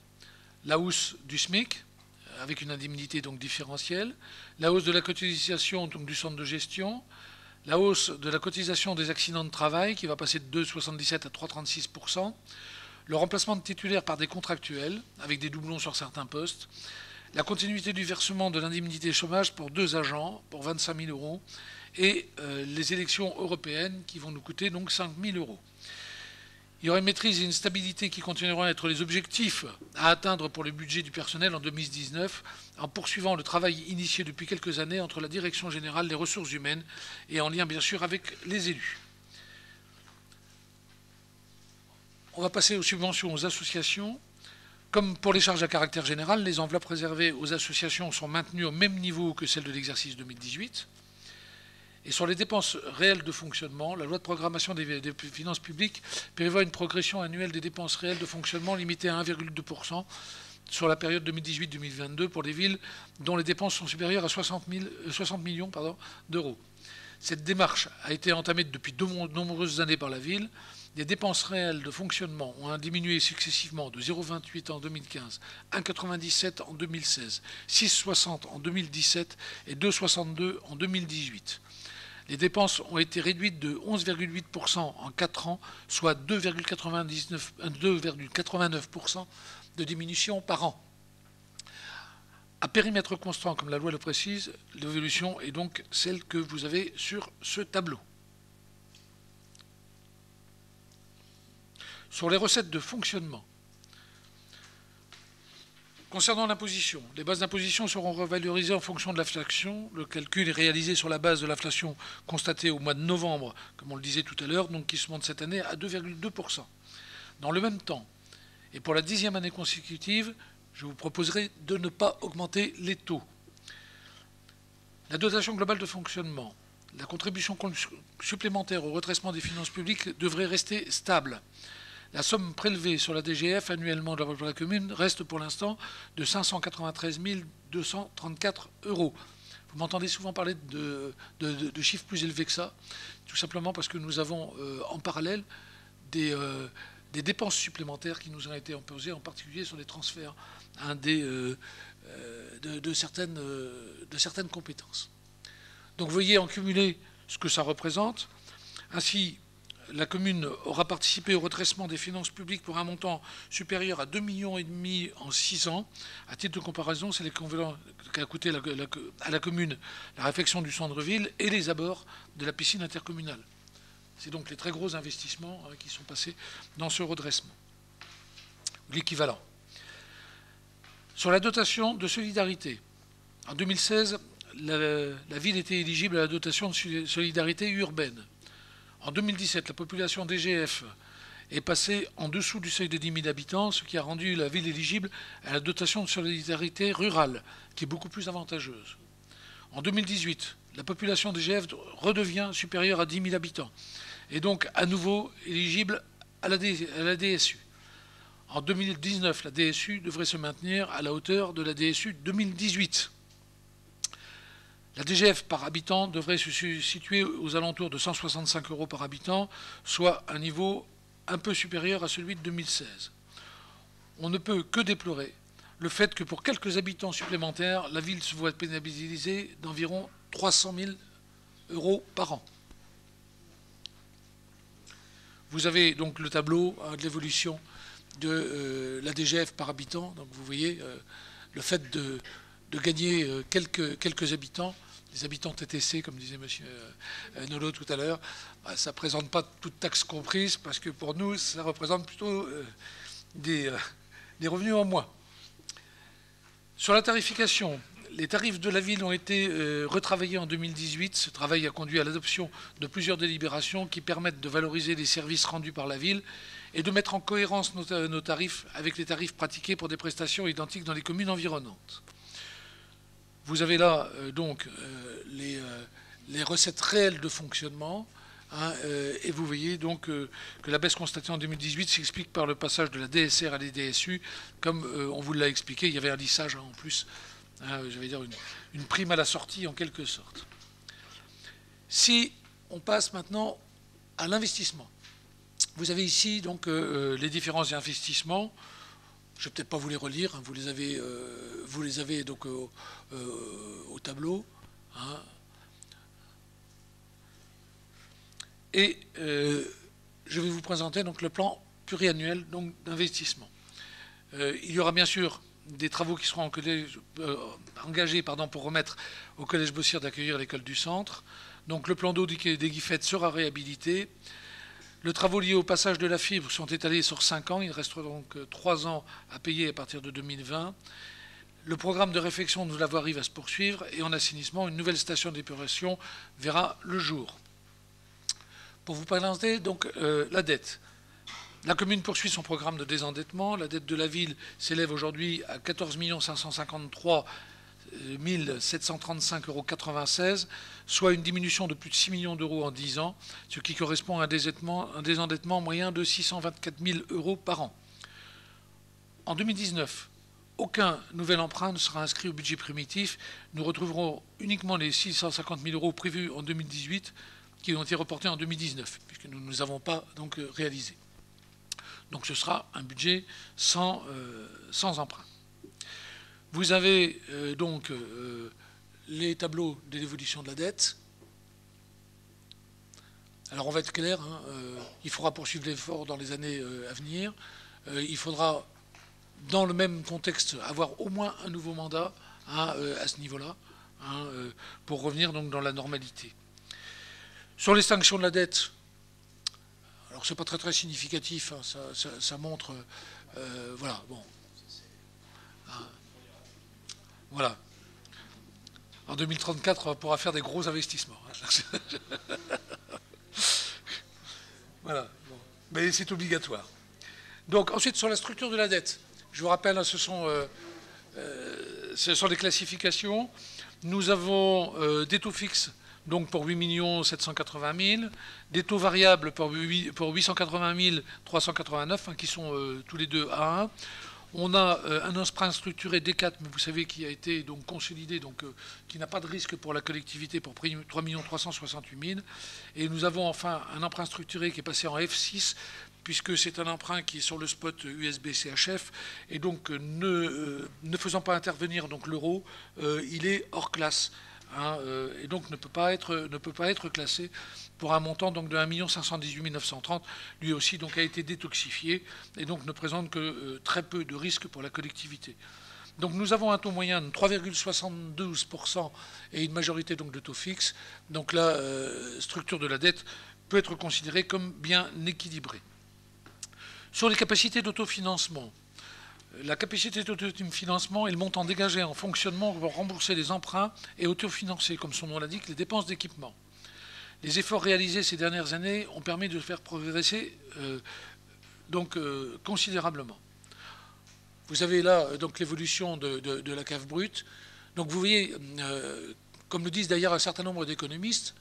La hausse du SMIC, avec une indemnité donc différentielle, la hausse de la cotisation donc du centre de gestion, la hausse de la cotisation des accidents de travail qui va passer de 2,77 à 3,36%, le remplacement de titulaires par des contractuels avec des doublons sur certains postes, la continuité du versement de l'indemnité chômage pour 2 agents pour 25 000 euros et les élections européennes qui vont nous coûter donc 5 000 euros. Il y aura une maîtrise et une stabilité qui continueront à être les objectifs à atteindre pour le budget du personnel en 2019 en poursuivant le travail initié depuis quelques années entre la Direction générale des ressources humaines et en lien bien sûr avec les élus. On va passer aux subventions aux associations. Comme pour les charges à caractère général, les enveloppes réservées aux associations sont maintenues au même niveau que celles de l'exercice 2018. Et sur les dépenses réelles de fonctionnement, la loi de programmation des finances publiques prévoit une progression annuelle des dépenses réelles de fonctionnement limitée à 1,2% sur la période 2018-2022 pour les villes dont les dépenses sont supérieures à 60 millions d'euros. Cette démarche a été entamée depuis de nombreuses années par la ville. Les dépenses réelles de fonctionnement ont diminué successivement de 0,28 en 2015, 1,97 en 2016, 6,60 en 2017 et 2,62 en 2018. Les dépenses ont été réduites de 11,8% en 4 ans, soit 2,89% de diminution par an. À périmètre constant, comme la loi le précise, l'évolution est donc celle que vous avez sur ce tableau. Sur les recettes de fonctionnement, concernant l'imposition, les bases d'imposition seront revalorisées en fonction de l'inflation. Le calcul est réalisé sur la base de l'inflation constatée au mois de novembre, comme on le disait tout à l'heure, donc qui se monte cette année à 2,2%. Dans le même temps, et pour la 10e année consécutive, je vous proposerai de ne pas augmenter les taux. La dotation globale de fonctionnement, la contribution supplémentaire au redressement des finances publiques devrait rester stable. La somme prélevée sur la DGF annuellement de la commune reste pour l'instant de 593 234 euros. Vous m'entendez souvent parler de chiffres plus élevés que ça, tout simplement parce que nous avons en parallèle des dépenses supplémentaires qui nous ont été imposées, en particulier sur les transferts de certaines compétences. Donc vous voyez en cumulé ce que ça représente. Ainsi, la commune aura participé au redressement des finances publiques pour un montant supérieur à 2,5 millions en 6 ans. À titre de comparaison, c'est l'équivalent qu'a coûté à la commune la réfection du centre-ville et les abords de la piscine intercommunale. C'est donc les très gros investissements qui sont passés dans ce redressement, l'équivalent. Sur la dotation de solidarité, en 2016, la ville était éligible à la dotation de solidarité urbaine. En 2017, la population DGF est passée en dessous du seuil de 10 000 habitants, ce qui a rendu la ville éligible à la dotation de solidarité rurale, qui est beaucoup plus avantageuse. En 2018, la population DGF redevient supérieure à 10 000 habitants, et donc à nouveau éligible à la DSU. En 2019, la DSU devrait se maintenir à la hauteur de la DSU 2018. La DGF par habitant devrait se situer aux alentours de 165 euros par habitant, soit un niveau un peu supérieur à celui de 2016. On ne peut que déplorer le fait que pour quelques habitants supplémentaires, la ville se voit pénalisée d'environ 300 000 euros par an. Vous avez donc le tableau de l'évolution de la DGF par habitant. Donc vous voyez le fait de gagner quelques habitants, les habitants TTC, comme disait M. Nolot tout à l'heure, ça ne présente pas toute taxe comprise, parce que pour nous, ça représente plutôt des revenus en moins. Sur la tarification, les tarifs de la ville ont été retravaillés en 2018. Ce travail a conduit à l'adoption de plusieurs délibérations qui permettent de valoriser les services rendus par la ville et de mettre en cohérence nos tarifs avec les tarifs pratiqués pour des prestations identiques dans les communes environnantes. Vous avez là donc les recettes réelles de fonctionnement, et vous voyez donc que la baisse constatée en 2018 s'explique par le passage de la DSR à la DSU. Comme on vous l'a expliqué, il y avait un lissage en plus, je vais dire une prime à la sortie en quelque sorte. Si on passe maintenant à l'investissement, vous avez ici donc les différents investissements. Je ne vais peut-être pas vous les relire, hein, vous les avez donc au tableau. Hein. Et je vais vous présenter donc le plan pluriannuel d'investissement. Il y aura bien sûr des travaux qui seront engagés pour remettre au Collège Bossière d'accueillir l'école du centre. Donc le plan d'eau des Guiffettes sera réhabilité. Les travaux liés au passage de la fibre sont étalés sur 5 ans. Il restera donc 3 ans à payer à partir de 2020. Le programme de réfection de la voirie va se poursuivre et en assainissement, une nouvelle station d'épuration verra le jour. Pour vous présenter donc la dette. La commune poursuit son programme de désendettement. La dette de la ville s'élève aujourd'hui à 14 553 735,96 €, soit une diminution de plus de 6 millions d'euros en 10 ans, ce qui correspond à un désendettement moyen de 624 000 € par an. En 2019, aucun nouvel emprunt ne sera inscrit au budget primitif. Nous retrouverons uniquement les 650 000 € prévus en 2018 qui ont été reportés en 2019, puisque nous ne les avons pas donc réalisés. Donc ce sera un budget sans emprunt. Vous avez donc les tableaux de l'évolution de la dette. Alors on va être clair, hein, il faudra poursuivre l'effort dans les années à venir. Il faudra, dans le même contexte, avoir au moins un nouveau mandat hein, à ce niveau-là, hein, pour revenir donc dans la normalité. Sur l'extinction de la dette, alors c'est pas très significatif, hein, ça montre, voilà, bon. Voilà. En 2034, on pourra faire des gros investissements. Voilà. Bon. Mais c'est obligatoire. Donc ensuite, sur la structure de la dette, je vous rappelle, hein, ce sont les classifications. Nous avons des taux fixes donc pour 8 780 000, des taux variables pour 880 389, hein, qui sont tous les deux à 1. On a un emprunt structuré D4, mais vous savez, qui a été donc consolidé, donc qui n'a pas de risque pour la collectivité pour 3 368 000. Et nous avons enfin un emprunt structuré qui est passé en F6, puisque c'est un emprunt qui est sur le spot USB CHF, et donc ne faisant pas intervenir donc l'euro, il est hors classe. Hein, et donc ne peut pas être classé pour un montant donc de 1 518 930. Lui aussi donc a été détoxifié et donc ne présente que très peu de risques pour la collectivité. Donc nous avons un taux moyen de 3,72% et une majorité donc de taux fixe. Donc la structure de la dette peut être considérée comme bien équilibrée. Sur les capacités d'autofinancement, la capacité d'autofinancement est le montant dégagé en fonctionnement pour rembourser les emprunts et autofinancer, comme son nom l'indique, les dépenses d'équipement. Les efforts réalisés ces dernières années ont permis de faire progresser considérablement. Vous avez là donc l'évolution de la cave brute. Donc vous voyez, comme le disent d'ailleurs un certain nombre d'économistes,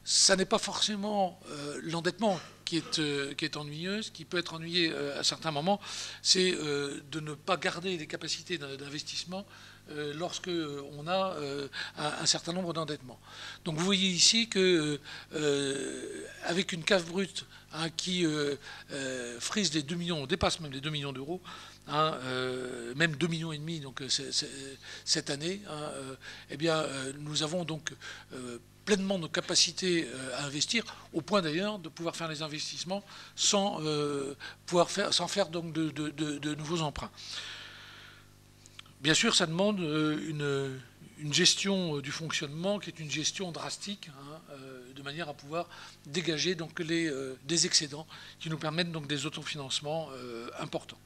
ça n'est pas forcément l'endettement qui est ennuyeuse, qui peut être ennuyé à certains moments, c'est de ne pas garder les capacités d'investissement lorsque on a un certain nombre d'endettements. Donc vous voyez ici que avec une cave brute hein, qui frise les 2 millions, on dépasse même les 2 millions d'euros, hein, même 2,5 millions donc cette année, hein, eh bien nous avons donc pleinement nos capacités à investir, au point d'ailleurs de pouvoir faire les investissements sans faire donc de nouveaux emprunts. Bien sûr, ça demande une gestion du fonctionnement qui est une gestion drastique, hein, de manière à pouvoir dégager donc des excédents qui nous permettent donc des autofinancements importants.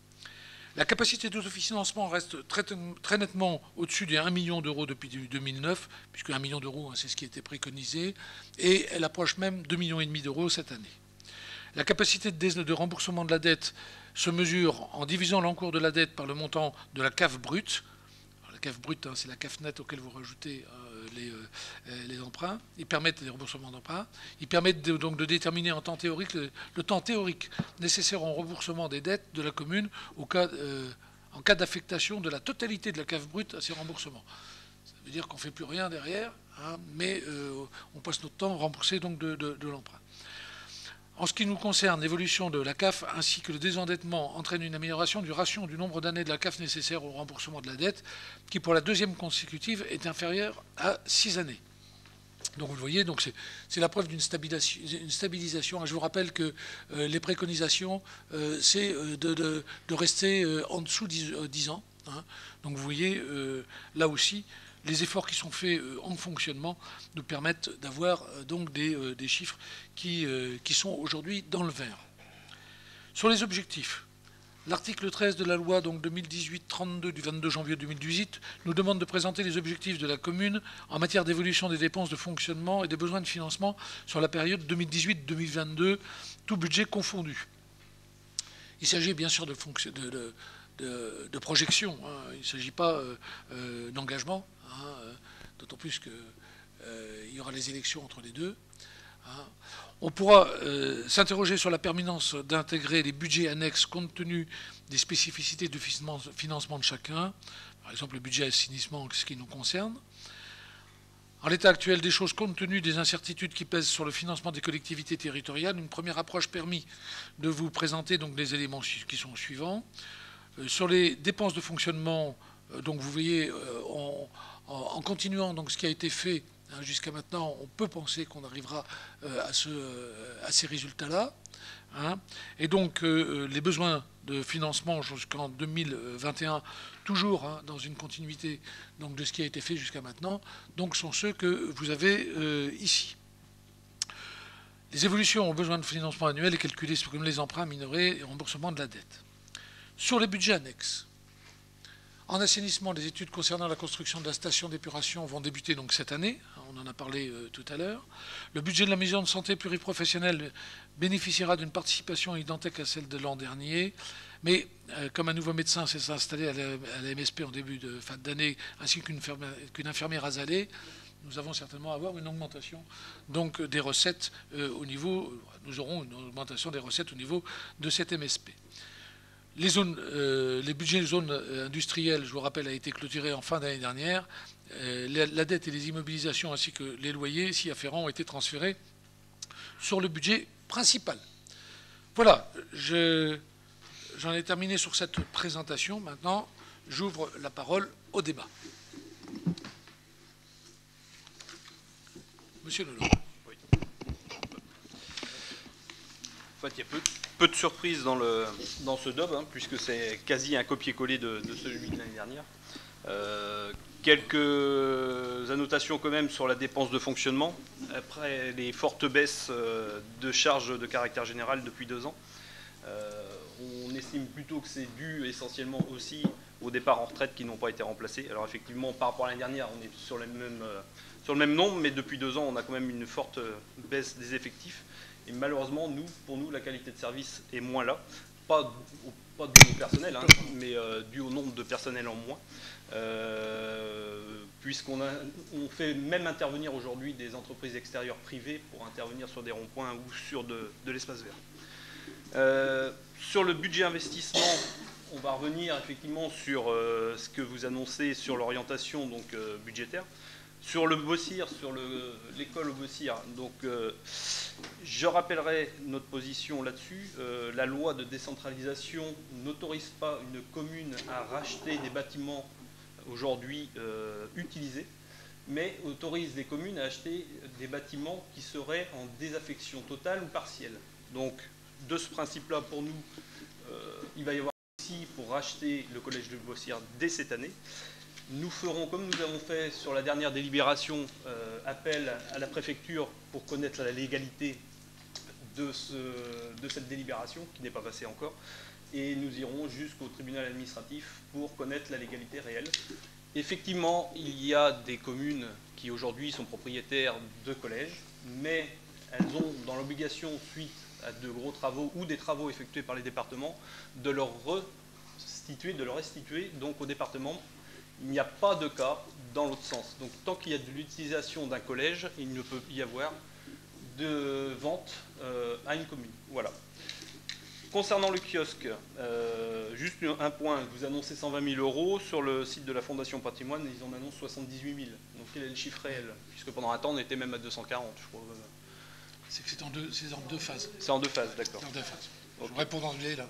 La capacité d'autofinancement reste très nettement au-dessus des 1 million d'euros depuis 2009, puisque 1 million d'euros, hein, c'est ce qui était préconisé, et elle approche même 2,5 millions d'euros cette année. La capacité de remboursement de la dette se mesure en divisant l'encours de la dette par le montant de la cave brute. Alors, la cave brute, hein, c'est la cave nette auquel vous rajoutez les emprunts. Ils permettent les remboursements d'emprunts. Ils permettent donc de déterminer en temps théorique le temps théorique nécessaire au remboursement des dettes de la commune en cas d'affectation de la totalité de la cave brute à ces remboursements. Ça veut dire qu'on ne fait plus rien derrière, hein, mais on passe notre temps à rembourser donc de l'emprunt. En ce qui nous concerne, l'évolution de la CAF ainsi que le désendettement entraîne une amélioration du ratio du nombre d'années de la CAF nécessaire au remboursement de la dette, qui pour la deuxième consécutive est inférieur à 6 années. Donc vous le voyez, c'est la preuve d'une stabilisation. Je vous rappelle que les préconisations, c'est de rester en dessous 10 ans. Hein. Donc vous voyez, là aussi, les efforts qui sont faits en fonctionnement nous permettent d'avoir donc des chiffres qui sont aujourd'hui dans le vert. Sur les objectifs, l'article 13 de la loi 2018-32 du 22 janvier 2018 nous demande de présenter les objectifs de la commune en matière d'évolution des dépenses de fonctionnement et des besoins de financement sur la période 2018-2022, tout budget confondu. Il s'agit bien sûr de projection, hein. Il ne s'agit pas d'engagement, hein, d'autant plus qu'il y aura les élections entre les deux. Hein. On pourra s'interroger sur la pertinence d'intégrer les budgets annexes compte tenu des spécificités de financement de chacun, par exemple le budget assainissement, ce qui nous concerne. En l'état actuel des choses, compte tenu des incertitudes qui pèsent sur le financement des collectivités territoriales, une première approche permet de vous présenter donc les éléments qui sont suivants. Sur les dépenses de fonctionnement, donc vous voyez, en continuant donc ce qui a été fait jusqu'à maintenant, on peut penser qu'on arrivera à ces résultats-là. Hein. Et donc, les besoins de financement jusqu'en 2021, toujours hein, dans une continuité donc, de ce qui a été fait jusqu'à maintenant, donc sont ceux que vous avez ici. Les évolutions aux besoins de financement annuel est calculées comme les emprunts minorés et remboursement de la dette. Sur les budgets annexes, en assainissement, les études concernant la construction de la station d'épuration vont débuter donc cette année. On en a parlé tout à l'heure. Le budget de la maison de santé pluriprofessionnelle bénéficiera d'une participation identique à celle de l'an dernier. Mais comme un nouveau médecin s'est installé à la MSP en début de fin d'année, ainsi qu'une infirmière azalée, nous allons certainement avoir une augmentation donc, des recettes au niveau. Nous aurons une augmentation des recettes au niveau de cette MSP. Les budgets de zones industrielles, je vous rappelle, a été clôturé en fin d'année dernière. La dette et les immobilisations ainsi que les loyers s'y afférents ont été transférés sur le budget principal. Voilà, j'en ai terminé sur cette présentation. Maintenant, j'ouvre la parole au débat. Monsieur Lelot. Oui. En fait, il y a peu de surprises dans ce DOB, hein, puisque c'est quasi un copier-coller de celui de l'année dernière. Quelques annotations quand même sur la dépense de fonctionnement, après les fortes baisses de charges de caractère général depuis 2 ans. On estime plutôt que c'est dû essentiellement aussi aux départs en retraite qui n'ont pas été remplacés. Alors effectivement, par rapport à l'année dernière, on est sur le même nombre, mais depuis 2 ans, on a quand même une forte baisse des effectifs. Et malheureusement, pour nous, la qualité de service est moins là. Pas dû au personnel, hein, mais dû au nombre de personnel en moins. Puisqu'on fait même intervenir aujourd'hui des entreprises extérieures privées pour intervenir sur des ronds-points ou sur de l'espace vert. Sur le budget investissement, on va revenir effectivement sur ce que vous annoncez sur l'orientation budgétaire. Sur le Bossir, sur l'école au Bossir, donc je rappellerai notre position là-dessus. La loi de décentralisation n'autorise pas une commune à racheter des bâtiments aujourd'hui utilisés, mais autorise les communes à acheter des bâtiments qui seraient en désaffection totale ou partielle. Donc, de ce principe-là, pour nous, il va y avoir ici pour racheter le collège de Bossir dès cette année. Nous ferons, comme nous avons fait sur la dernière délibération, appel à la préfecture pour connaître la légalité de cette délibération, qui n'est pas passée encore, et nous irons jusqu'au tribunal administratif pour connaître la légalité réelle. Effectivement, il y a des communes qui aujourd'hui sont propriétaires de collèges, mais elles ont dans l'obligation, suite à de gros travaux ou des travaux effectués par les départements, de leur restituer donc au département. Il n'y a pas de cas dans l'autre sens. Donc tant qu'il y a de l'utilisation d'un collège, il ne peut y avoir de vente à une commune. Voilà. Concernant le kiosque, juste un point, vous annoncez 120 000 € sur le site de la Fondation Patrimoine, ils en annoncent 78 000. Donc quel est le chiffre réel? Puisque pendant un temps, on était même à 240, je crois. C'est en deux phases. C'est en 2 phases, d'accord. C'est en 2 phases. Okay. Je réponds d'anglais, là.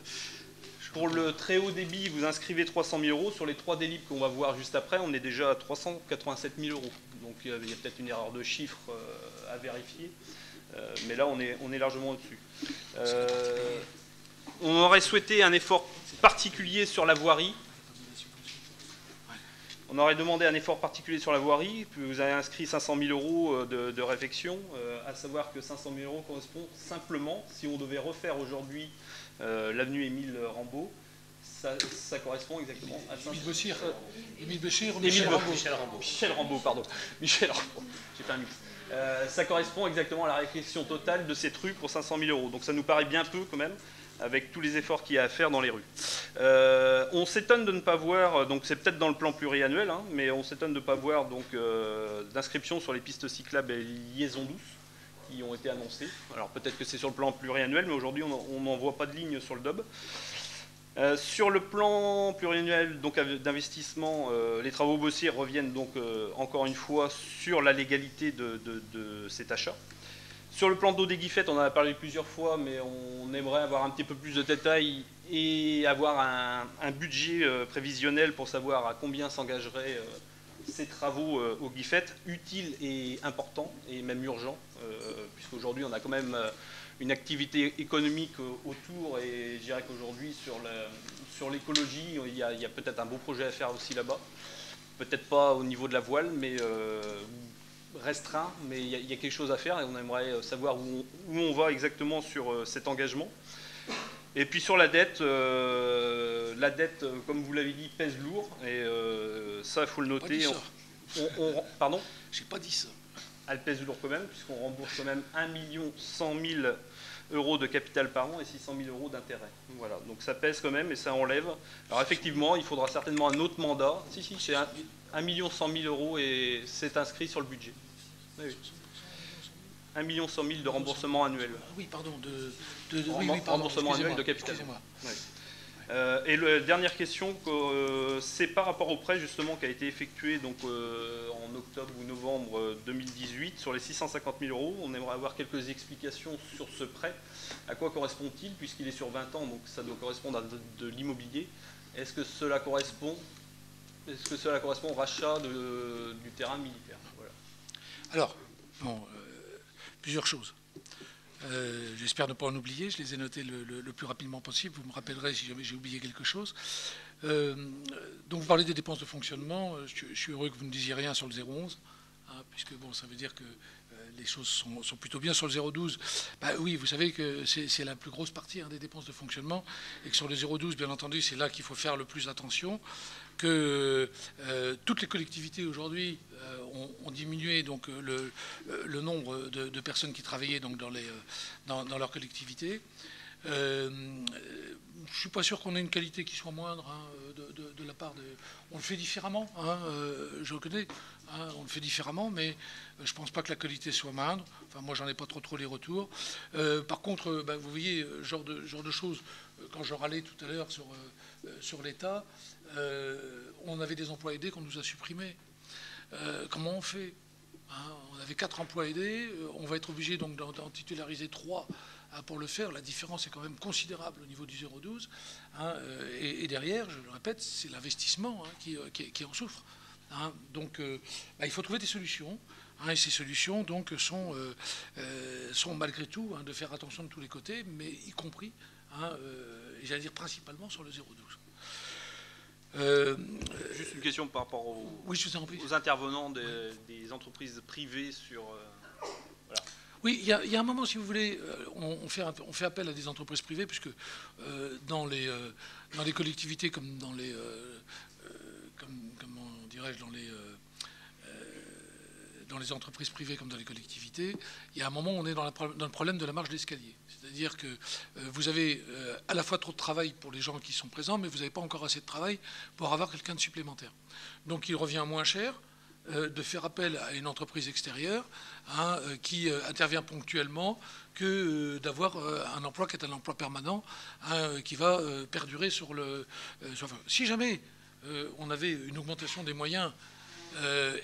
Pour le très haut débit, vous inscrivez 300 000 euros. Sur les 3 délibs qu'on va voir juste après, on est déjà à 387 000 euros. Donc il y a peut-être une erreur de chiffre à vérifier. Mais là, on est largement au-dessus. On aurait souhaité un effort particulier sur la voirie. On aurait demandé un effort particulier sur la voirie, puis vous avez inscrit 500 000 euros de réfection, à savoir que 500 000 euros correspond simplement, si on devait refaire aujourd'hui l'avenue Émile Rambaud, ça correspond exactement à 500 000 euros. Émile Béchir, Michel Rambaud, pardon. Michel Rambaud, j'ai fait un mix. Ça correspond exactement à la réfection totale de cette rue pour 500 000 euros. Donc ça nous paraît bien peu quand même, avec tous les efforts qu'il y a à faire dans les rues. On s'étonne de ne pas voir, donc c'est peut-être dans le plan pluriannuel, hein, mais on s'étonne de ne pas voir d'inscription sur les pistes cyclables et liaisons douces qui ont été annoncées. Alors peut-être que c'est sur le plan pluriannuel, mais aujourd'hui on n'en voit pas de ligne sur le DOB. Sur le plan pluriannuel d'investissement, les travaux bossiers reviennent donc encore une fois sur la légalité de cet achat. Sur le plan d'eau des Guiffettes, on en a parlé plusieurs fois, mais on aimerait avoir un petit peu plus de détails et avoir un budget prévisionnel pour savoir à combien s'engageraient ces travaux aux Guiffettes, utiles et importants, et même urgents, puisqu'aujourd'hui on a quand même une activité économique autour, et je dirais qu'aujourd'hui sur l'écologie, il y a peut-être un beau projet à faire aussi là-bas. Peut-être pas au niveau de la voile, mais restreint, mais il y a quelque chose à faire et on aimerait savoir où on va exactement sur cet engagement. Et puis sur la dette, comme vous l'avez dit, pèse lourd, et ça, il faut le noter. Pardon ? J'ai pas dit ça. Elle pèse lourd quand même, puisqu'on rembourse quand même 1 100 000 euros de capital par an et 600 000 euros d'intérêt. Voilà, donc ça pèse quand même et ça enlève. Alors effectivement, il faudra certainement un autre mandat. Si, c'est 1 100 000 euros et c'est inscrit sur le budget. Oui. 1 100 000 de remboursement annuel. Oui, pardon, remboursement annuel de capital. Oui. Et la dernière question, c'est par rapport au prêt justement qui a été effectué donc, en octobre ou novembre 2018 sur les 650 000 euros. On aimerait avoir quelques explications sur ce prêt. À quoi correspond-il puisqu'il est sur 20 ans, donc ça doit correspondre à de l'immobilier. Est-ce que cela correspond au rachat du terrain militaire? Voilà. Alors, bon, plusieurs choses. J'espère ne pas en oublier, je les ai notés le plus rapidement possible, vous me rappellerez si jamais j'ai oublié quelque chose. Donc vous parlez des dépenses de fonctionnement, je suis heureux que vous ne disiez rien sur le 011, hein, puisque bon, ça veut dire que les choses sont plutôt bien sur le 012. Bah, oui, vous savez que c'est la plus grosse partie des dépenses de fonctionnement, et que sur le 012, bien entendu, c'est là qu'il faut faire le plus attention, que toutes les collectivités aujourd'hui ont diminué donc, le nombre de personnes qui travaillaient donc, dans leur collectivité. Je ne suis pas sûr qu'on ait une qualité qui soit moindre de la part de... On le fait différemment, je reconnais, on le fait différemment, mais je ne pense pas que la qualité soit moindre. Enfin, moi, j'en ai pas trop les retours. Par contre, vous voyez, genre de choses, quand je râlais tout à l'heure sur l'État, on avait des emplois aidés qu'on nous a supprimés. Comment on fait? On avait 4 emplois aidés, on va être obligé donc d'en titulariser 3 pour le faire. La différence est quand même considérable au niveau du 012. Et derrière, je le répète, c'est l'investissement qui en souffre. Donc il faut trouver des solutions. Et ces solutions donc, sont malgré tout de faire attention de tous les côtés, mais y compris, j'allais dire principalement sur le 012. Juste une question par rapport aux intervenants des entreprises privées sur... voilà. Oui, il y a un moment, si vous voulez, on fait appel à des entreprises privées, puisque dans les collectivités comme dans les... comment dirais-je, dans les entreprises privées comme dans les collectivités, il y a un moment où on est dans le problème de la marge d'escalier. C'est-à-dire que vous avez à la fois trop de travail pour les gens qui sont présents, mais vous n'avez pas encore assez de travail pour avoir quelqu'un de supplémentaire. Donc il revient moins cher de faire appel à une entreprise extérieure qui intervient ponctuellement que d'avoir un emploi qui est un emploi permanent qui va perdurer sur le... si jamais on avait une augmentation des moyens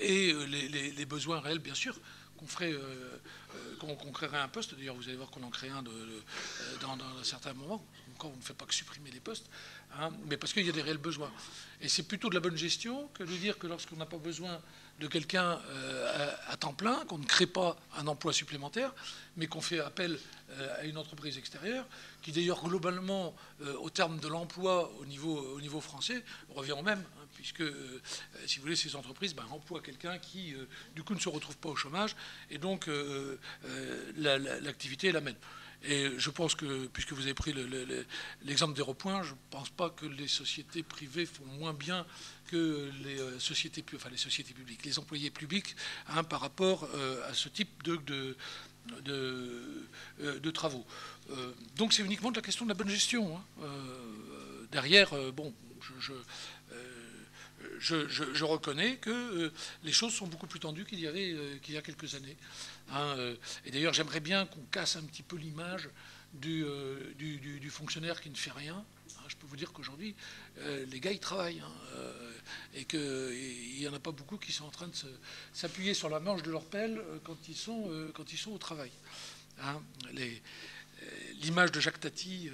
et les besoins réels, bien sûr, qu'on créerait un poste. D'ailleurs, vous allez voir qu'on en crée un dans un certain moment. Encore, on ne fait pas que supprimer les postes, hein, mais parce qu'il y a des réels besoins. Et c'est plutôt de la bonne gestion que de dire que lorsqu'on n'a pas besoin de quelqu'un à temps plein, qu'on ne crée pas un emploi supplémentaire, mais qu'on fait appel à une entreprise extérieure, qui d'ailleurs globalement, au terme de l'emploi au niveau français, revient au même, hein, puisque, si vous voulez, ces entreprises emploient quelqu'un qui, du coup, ne se retrouve pas au chômage, et donc l'activité est la même. Et je pense que, puisque vous avez pris l'exemple des ronds-points, je ne pense pas que les sociétés privées font moins bien que les sociétés publiques, les employés publics, hein, par rapport à ce type de travaux. Donc c'est uniquement de la question de la bonne gestion, hein. Derrière, bon, je reconnais que les choses sont beaucoup plus tendues qu'il y a quelques années, hein, et d'ailleurs, j'aimerais bien qu'on casse un petit peu l'image du fonctionnaire qui ne fait rien. Je peux vous dire qu'aujourd'hui, les gars, ils travaillent, hein, et qu'il n'y en a pas beaucoup qui sont en train de s'appuyer sur la manche de leur pelle quand ils sont au travail, hein. L'image de Jacques Tati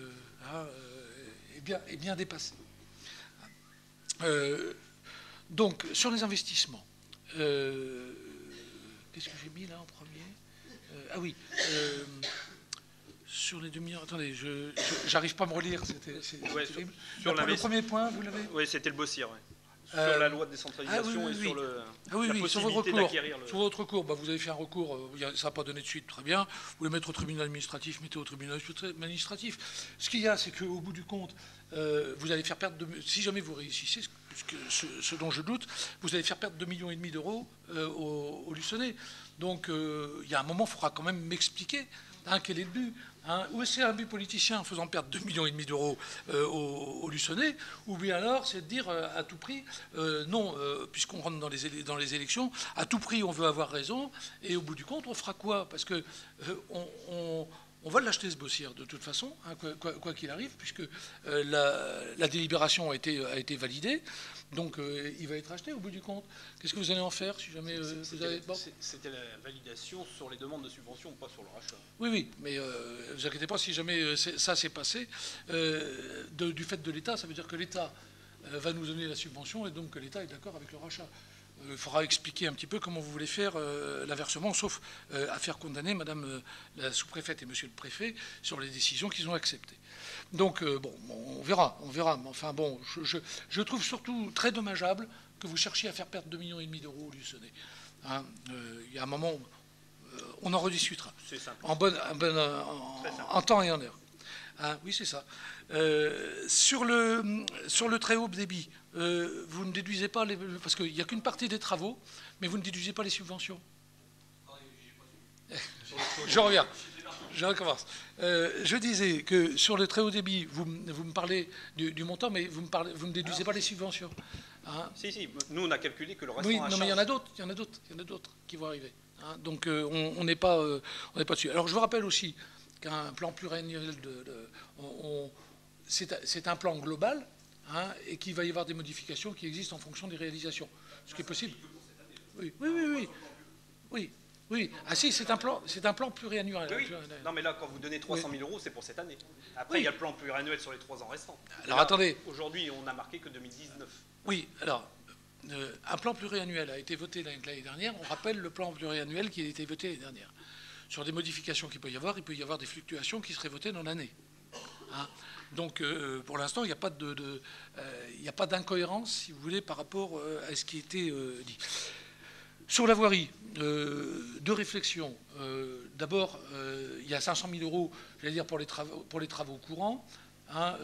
est bien dépassée. Donc, sur les investissements, qu'est-ce que j'ai mis là en premier? Ah oui, sur les 2 millions... Attendez, j'arrive pas à me relire, ouais, terrible. Le premier point, vous l'avez? Oui, c'était le Bossir, ouais. Sur la loi de décentralisation et sur la possibilité d'acquérir le... Sur votre recours, vous avez fait un recours, ça n'a pas donné de suite, très bien. Vous voulez mettre au tribunal administratif, mettez au tribunal administratif. Ce qu'il y a, c'est qu'au bout du compte, vous allez faire perdre, si jamais vous réussissez, ce dont je doute, vous allez faire perdre 2,5 millions d'euros au Luçonnais. Donc, il y a un moment, il faudra quand même m'expliquer, hein, quel est le but. Hein, ou c'est un but politicien en faisant perdre 2,5 millions d'euros au Luçonnais, ou bien alors c'est de dire à tout prix, non, puisqu'on rentre dans les élections, à tout prix on veut avoir raison, et au bout du compte on fera quoi? Parce que on va l'acheter ce Bossir de toute façon, hein, quoi qu'il arrive, puisque la délibération a été validée, donc il va être acheté au bout du compte. Qu'est-ce que vous allez en faire si jamais vous avez... Bon. C'était la validation sur les demandes de subvention, pas sur le rachat. Oui, mais ne vous inquiétez pas, si jamais ça s'est passé, du fait de l'État, ça veut dire que l'État va nous donner la subvention et donc que l'État est d'accord avec le rachat. Il faudra expliquer un petit peu comment vous voulez faire l'inversement, sauf à faire condamner Madame la sous-préfète et Monsieur le préfet sur les décisions qu'ils ont acceptées. Donc, bon, on verra. Mais enfin, bon, je trouve surtout très dommageable que vous cherchiez à faire perdre 2,5 millions d'euros au Luçonnais. Hein, il y a un moment, on en rediscutera. C'est simple. En temps et en heure. Hein, oui, c'est ça. Sur le très haut débit, vous ne déduisez pas, parce qu'il n'y a qu'une partie des travaux, mais vous ne déduisez pas les subventions. Je reviens. Je recommence. Je disais que sur le très haut débit, vous me parlez du montant, mais vous ne déduisez pas les subventions. Hein? Si. Nous, on a calculé que le restant... Oui, non, mais il y en a d'autres qui vont arriver. Hein? Donc, on n'est pas dessus. Alors, je vous rappelle aussi qu'un plan pluriannuel, c'est un plan global, hein, et qu'il va y avoir des modifications qui existent en fonction des réalisations. Ce qui est possible. Oui. Ah si, c'est un plan pluriannuel. Oui. Non, mais là, quand vous donnez 300 000 euros, c'est pour cette année. Après, il y a le plan pluriannuel sur les 3 ans restants. Alors, attendez. Aujourd'hui, on n'a marqué que 2019. Oui, alors, un plan pluriannuel a été voté l'année dernière. On rappelle le plan pluriannuel qui a été voté l'année dernière. Sur des modifications qu'il peut y avoir, il peut y avoir des fluctuations qui seraient votées dans l'année. Hein? Donc, pour l'instant, il n'y a pas d'incohérence, si vous voulez, par rapport à ce qui était dit. Sur la voirie, deux réflexions. D'abord, il y a 500 000 euros, j'allais dire, pour les travaux courants. Hein,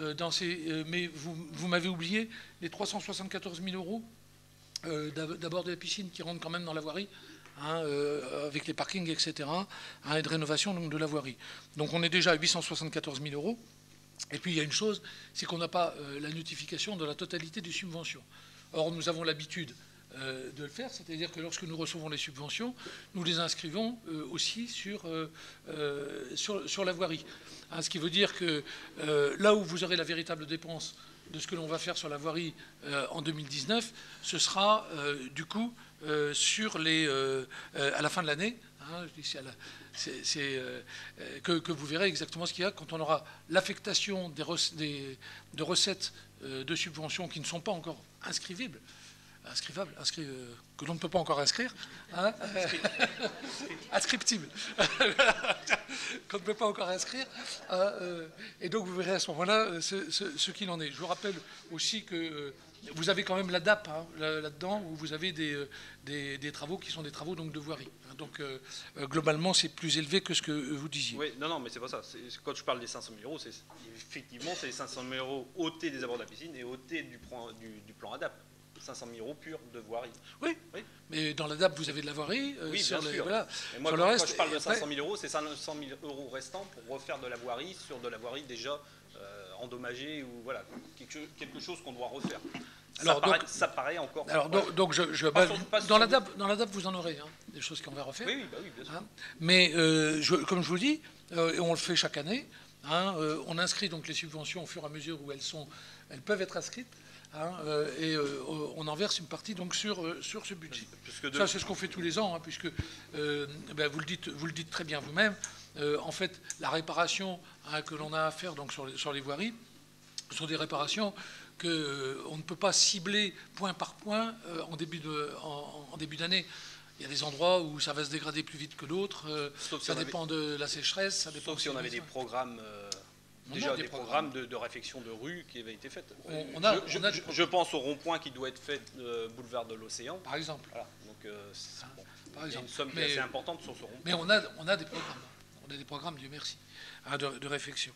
mais vous m'avez oublié les 374 000 euros d'abord de la piscine qui rentrent quand même dans la voirie. Hein, avec les parkings, etc., hein, et de rénovation donc, de la voirie. Donc on est déjà à 874 000 euros. Et puis il y a une chose, c'est qu'on n'a pas la notification de la totalité des subventions. Or, nous avons l'habitude de le faire, c'est-à-dire que lorsque nous recevons les subventions, nous les inscrivons aussi sur la voirie. Hein, ce qui veut dire que là où vous aurez la véritable dépense de ce que l'on va faire sur la voirie en 2019, ce sera du coup à la fin de l'année, hein, hein, je dis que vous verrez exactement ce qu'il y a quand on aura l'affectation de recettes de subventions qui ne sont pas encore inscrivables, que l'on ne peut pas encore inscrire, hein, inscriptibles, qu'on ne peut pas encore inscrire, et donc vous verrez à ce moment-là ce qu'il en est. Je vous rappelle aussi que vous avez quand même la DAP hein, là-dedans, où vous avez des travaux qui sont des travaux donc, de voirie. Donc globalement, c'est plus élevé que ce que vous disiez. Oui, non, mais c'est pas ça. Quand je parle des 500 000 euros, effectivement, c'est les 500 000 euros ôtés des abords de la piscine et ôtés du plan ADAP. 500 000 euros purs de voirie. Oui, mais dans la DAP, vous avez de la voirie. Oui, bien sûr. Voilà. Et moi, quand je parle de 500 000 euros, c'est 500 000 euros restants pour refaire de la voirie sur de la voirie déjà endommagée ou voilà, quelque chose qu'on doit refaire. Ça paraît encore. Alors, donc dans la DAP, vous en aurez hein, des choses qu'on va refaire. Oui, bien sûr. Hein, mais comme je vous dis, et on le fait chaque année, hein, on inscrit donc les subventions au fur et à mesure où elles peuvent être inscrites. Hein, et on en verse une partie donc sur ce budget. Ça, c'est ce qu'on fait tous les ans, hein, puisque vous le dites très bien vous-même. En fait, la réparation hein, que l'on a à faire donc, sur les voiries sont des réparations qu'on ne peut pas cibler point par point en début d'année. Il y a des endroits où ça va se dégrader plus vite que d'autres. Ça dépend de la sécheresse. Ça dépend sauf si on avait des programmes... Déjà des programmes de réfection de rue qui avaient été faits. Je pense au rond-point qui doit être fait boulevard de l'Océan. Par exemple. Voilà. Donc, par exemple. Une somme qui est assez importante sur ce rond-point. Mais on a des programmes. On a des programmes, Dieu merci, hein, de réflexion.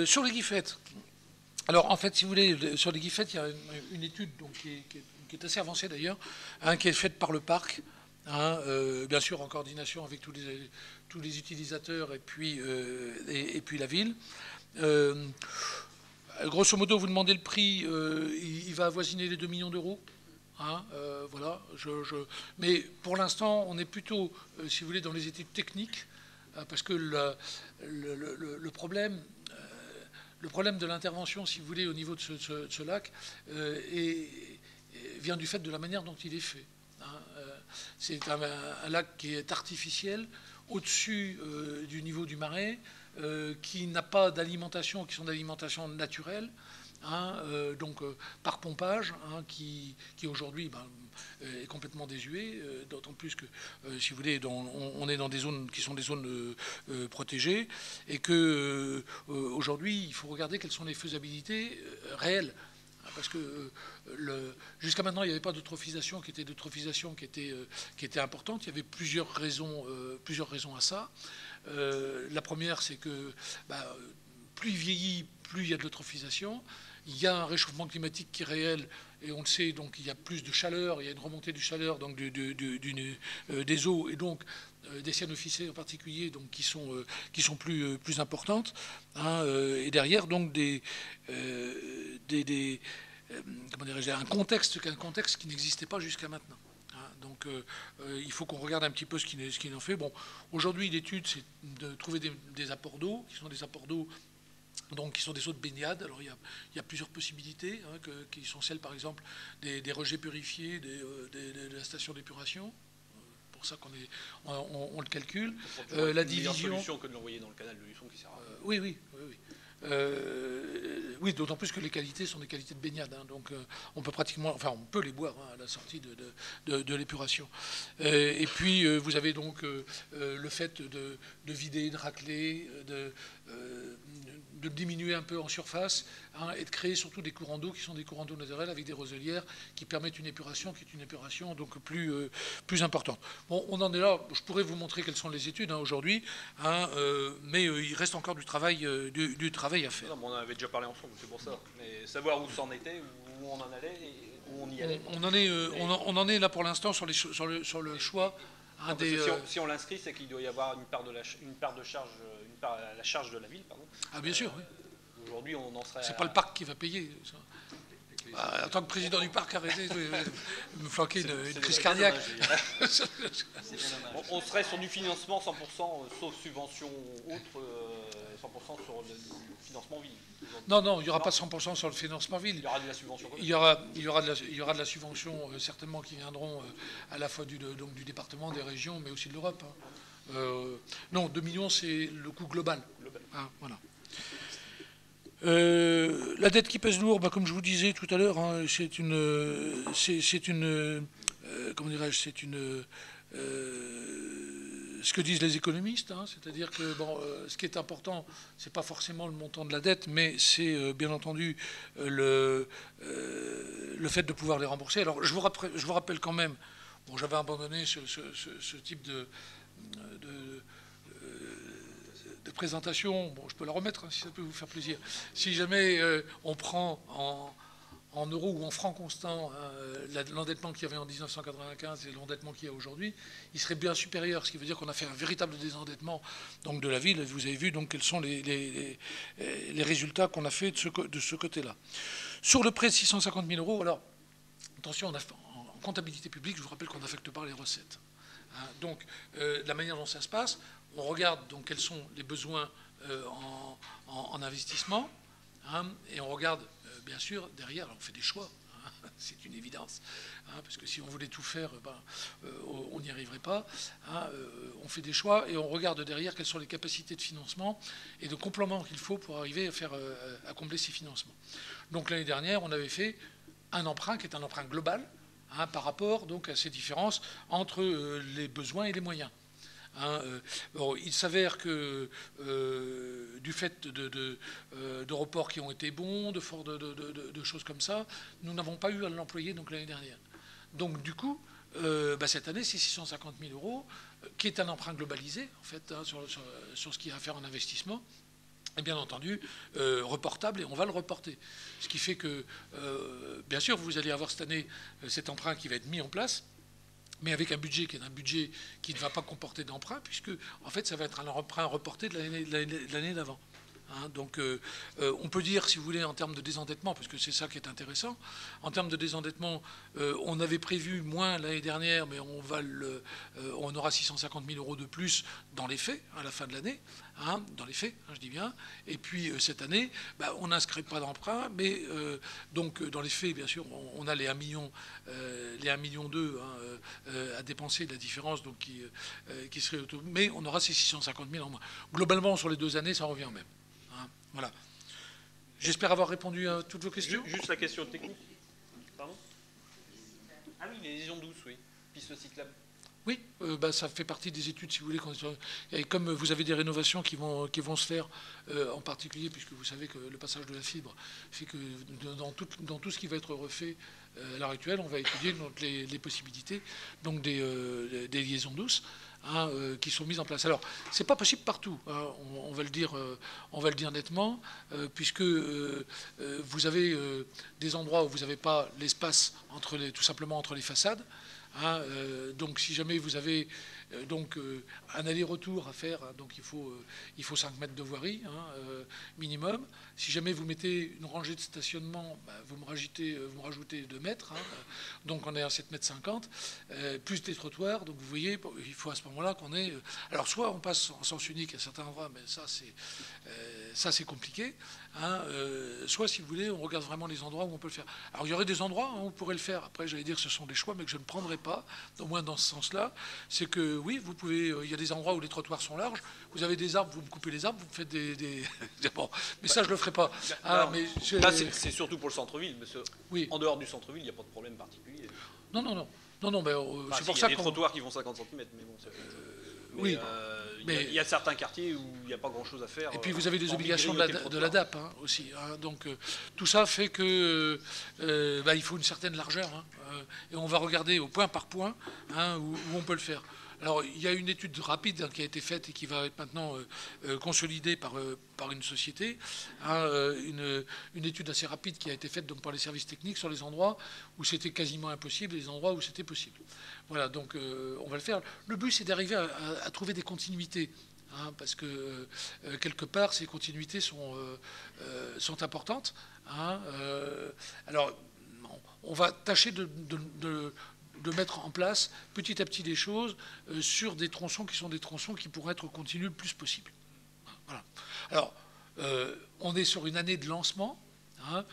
Sur les guiffettes. Alors, en fait, si vous voulez, sur les guiffettes, il y a une étude donc, qui est assez avancée d'ailleurs, hein, qui est faite par le parc, hein, bien sûr en coordination avec tous les utilisateurs et puis la ville. Grosso modo, vous demandez le prix, il va avoisiner les 2 millions d'euros. Hein, voilà, mais pour l'instant, on est plutôt, si vous voulez, dans les études techniques, parce que le problème de l'intervention, si vous voulez, au niveau de ce lac, vient du fait de la manière dont il est fait. Hein. C'est un lac qui est artificiel, au-dessus du niveau du marais, qui n'a pas d'alimentation, qui sont d'alimentation naturelle, hein, donc par pompage, hein, qui aujourd'hui est complètement désuet, d'autant plus que, si vous voulez, on est dans des zones qui sont des zones protégées, et que aujourd'hui, il faut regarder quelles sont les faisabilités réelles. Parce que jusqu'à maintenant, il n'y avait pas d'eutrophisation qui était importante. Il y avait plusieurs raisons à ça. La première, c'est que plus il vieillit, plus il y a de l'eutrophisation. Il y a un réchauffement climatique qui est réel, et on le sait, donc il y a plus de chaleur, il y a une remontée du chaleur donc des eaux, et donc des cyanophycées en particulier, donc qui sont plus importantes, hein, et derrière donc un contexte qui n'existait pas jusqu'à maintenant. Hein, donc il faut qu'on regarde un petit peu ce qu'il en fait. Bon, aujourd'hui l'étude, c'est de trouver des apports d'eau, qui sont des apports d'eau donc, qui sont des eaux de baignade. Alors il y a plusieurs possibilités, hein, qui sont celles par exemple des rejets purifiés de la station d'épuration. Pour ça qu'on le calcule. La division. C'est une solution que de l'envoyer dans le canal de Luçon qui sert à Oui. rien. Oui, d'autant plus que les qualités sont des qualités de baignade, hein, donc on peut les boire hein, à la sortie de l'épuration. Et puis vous avez donc le fait de vider, de racler, de diminuer un peu en surface, hein, et de créer surtout des courants d'eau qui sont des courants d'eau naturels avec des roselières qui permettent une épuration qui est une épuration donc plus importante. Bon, on en est là. Je pourrais vous montrer quelles sont les études hein, aujourd'hui, hein, mais il reste encore du travail à faire. Non, on en avait déjà parlé ensemble, c'est pour ça. Mais savoir où ça en était, où on en allait et où on y allait. On en est là pour l'instant sur le choix. Non, si on l'inscrit, c'est qu'il doit y avoir une part de charge, à la charge de la ville, pardon. Ah bien sûr, oui. Aujourd'hui, on en serait. C'est pas le parc qui va payer. Ça. En tant que président du parc, arrêtez de me flanquer une crise cardiaque. On serait sur du financement 100%, sauf subvention autre, 100% sur le financement ville. Non, il n'y aura pas 100% sur le financement ville. Il y aura de la subvention. Il y aura de la subvention, certainement, qui viendront à la fois du département, des régions, mais aussi de l'Europe. Non, 2 millions, c'est le coût global. Voilà. La dette qui pèse lourd, comme je vous disais tout à l'heure, comment dirais-je, ce que disent les économistes, c'est-à-dire que ce qui est important, c'est pas forcément le montant de la dette, mais c'est bien entendu le fait de pouvoir les rembourser. Alors je vous rappelle quand même, j'avais abandonné ce type de présentation, je peux la remettre si ça peut vous faire plaisir. Si jamais on prend en euros ou en francs constants l'endettement qu'il y avait en 1995 et l'endettement qu'il y a aujourd'hui, il serait bien supérieur, ce qui veut dire qu'on a fait un véritable désendettement donc, de la ville. Vous avez vu donc quels sont les résultats qu'on a fait de ce côté-là. Sur le prêt de 650 000 euros, alors attention, en comptabilité publique, je vous rappelle qu'on n'affecte pas les recettes. Donc la manière dont ça se passe, on regarde donc quels sont les besoins en investissement, et on regarde bien sûr derrière, on fait des choix, c'est une évidence, parce que si on voulait tout faire, on n'y arriverait pas. On fait des choix et on regarde derrière quelles sont les capacités de financement et de complément qu'il faut pour arriver à combler ces financements. Donc l'année dernière, on avait fait un emprunt qui est un emprunt global, par rapport donc à ces différences entre les besoins et les moyens. Il s'avère que du fait de reports qui ont été bons, de choses comme ça, nous n'avons pas eu à l'employer l'année dernière. Donc du coup, cette année, c'est 650 000 euros, qui est un emprunt globalisé, en fait, sur ce qu'il y a à faire en investissement. Et bien entendu, reportable, et on va le reporter. Ce qui fait que, bien sûr, vous allez avoir cette année cet emprunt qui va être mis en place, mais avec un budget qui est un budget qui ne va pas comporter d'emprunt, puisque, en fait, ça va être un emprunt reporté de l'année d'avant. Donc, on peut dire, si vous voulez, en termes de désendettement, parce que c'est ça qui est intéressant, en termes de désendettement, on avait prévu moins l'année dernière, mais on aura 650 000 euros de plus dans les faits, à la fin de l'année, dans les faits, je dis bien. Et puis, cette année, on n'inscrit pas d'emprunt, mais donc, dans les faits, bien sûr, on a les 1,2 million à dépenser, de la différence donc, qui serait autour. Mais on aura ces 650 000 en moins. Globalement, sur les 2 années, ça revient au même. Voilà. J'espère avoir répondu à toutes vos questions. Juste la question technique. Pardon ? Ah oui, les liaisons douces, oui. Piste cyclable. Oui, ça fait partie des études, si vous voulez. Et comme vous avez des rénovations qui vont se faire, en particulier, puisque vous savez que le passage de la fibre fait que dans tout ce qui va être refait à l'heure actuelle, on va étudier donc, les possibilités donc des liaisons douces. Qui sont mises en place. Alors, c'est pas possible partout. On va le dire nettement, puisque vous avez des endroits où vous n'avez pas l'espace tout simplement entre les façades. Donc, si jamais vous avez un aller-retour à faire, donc il faut 5 mètres de voirie minimum. Si jamais vous mettez une rangée de stationnement, vous me rajoutez 2 mètres. Donc on est à 7,50 m, plus des trottoirs. Donc vous voyez, il faut à ce moment-là qu'on ait... Alors soit on passe en sens unique à certains endroits, mais ça c'est compliqué. Soit, si vous voulez, on regarde vraiment les endroits où on peut le faire. Alors il y aurait des endroits où on pourrait le faire. Après, j'allais dire que ce sont des choix, mais que je ne prendrai pas, au moins dans ce sens-là. C'est que oui, vous pouvez. Il y a des endroits où les trottoirs sont larges. Vous avez des arbres, vous me coupez les arbres, vous me faites des... Bon, mais ça, je le ferai pas. Là, c'est surtout pour le centre-ville. Oui. En dehors du centre-ville, il n'y a pas de problème particulier. Non, mais c'est pour ça. Il y a des trottoirs qui font 50 cm, mais bon. Oui. Mais il y a certains quartiers où il n'y a pas grand-chose à faire. Et puis vous avez des obligations de l'ADAP aussi. Donc tout ça fait que il faut une certaine largeur. Et on va regarder au point par point où on peut le faire. Alors, il y a une étude rapide qui a été faite et qui va être maintenant consolidée par une société. Une étude assez rapide qui a été faite donc, par les services techniques sur les endroits où c'était quasiment impossible et les endroits où c'était possible. Voilà, donc on va le faire. Le but, c'est d'arriver à trouver des continuités. Parce que quelque part, ces continuités sont importantes. Alors, on va tâcher de mettre en place petit à petit des choses sur des tronçons qui sont des tronçons qui pourraient être continus le plus possible. Voilà. Alors, on est sur une année de lancement. Hein.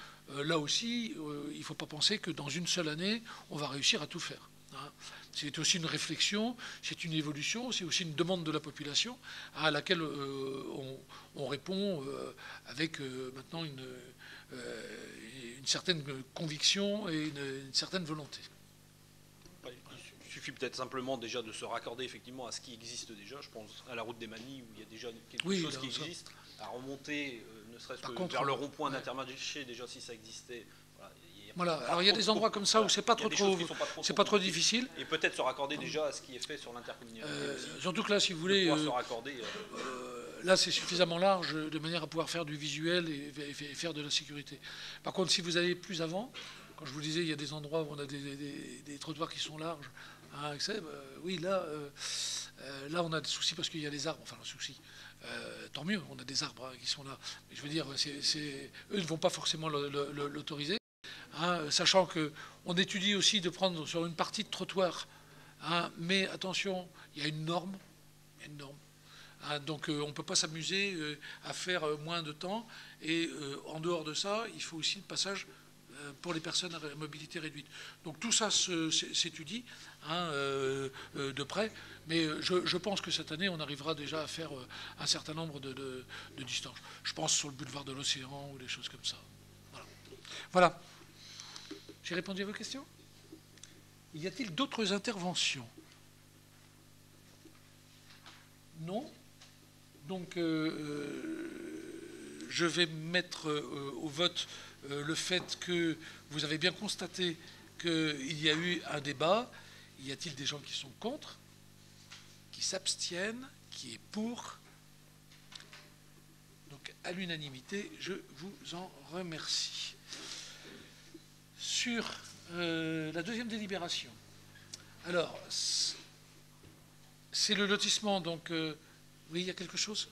Là aussi, il ne faut pas penser que dans une seule année, on va réussir à tout faire. Hein. C'est aussi une réflexion, c'est une évolution, c'est aussi une demande de la population à laquelle on répond avec maintenant une certaine conviction et une certaine volonté. Il suffit peut-être simplement déjà de se raccorder effectivement à ce qui existe déjà. Je pense à la route des Manies où il y a déjà quelque chose qui existe, à remonter ne serait-ce que vers le rond-point d'Intermarché déjà si ça existait. Voilà. Alors il y a des endroits comme ça où c'est pas trop difficile. Et peut-être se raccorder déjà à ce qui est fait sur l'intercommunalité. Surtout que là, si vous voulez, se raccorder, là c'est suffisamment large de manière à pouvoir faire du visuel et faire de la sécurité. Par contre, si vous allez plus avant, quand je vous disais, il y a des endroits où on a des trottoirs qui sont larges, hein, oui, là on a des soucis parce qu'il y a des arbres. Enfin, un souci. Tant mieux, on a des arbres qui sont là. Mais je veux dire, eux ne vont pas forcément l'autoriser. Hein, sachant qu'on étudie aussi de prendre sur une partie de trottoir. Hein, mais attention, il y a une norme. Hein, donc on ne peut pas s'amuser à faire moins de temps. Et en dehors de ça, il faut aussi le passage pour les personnes à mobilité réduite. Donc tout ça s'étudie hein, de près. Mais je pense que cette année, on arrivera déjà à faire un certain nombre de distances. Je pense sur le boulevard de l'Océan ou des choses comme ça. Voilà. J'ai répondu à vos questions? Y a-t-il d'autres interventions? Non. Donc, je vais mettre au vote le fait que vous avez bien constaté qu'il y a eu un débat. Y a-t-il des gens qui sont contre, qui s'abstiennent, qui est pour? Donc, à l'unanimité, je vous en remercie. Sur la deuxième délibération, alors, c'est le lotissement, donc, oui, il y a quelque chose,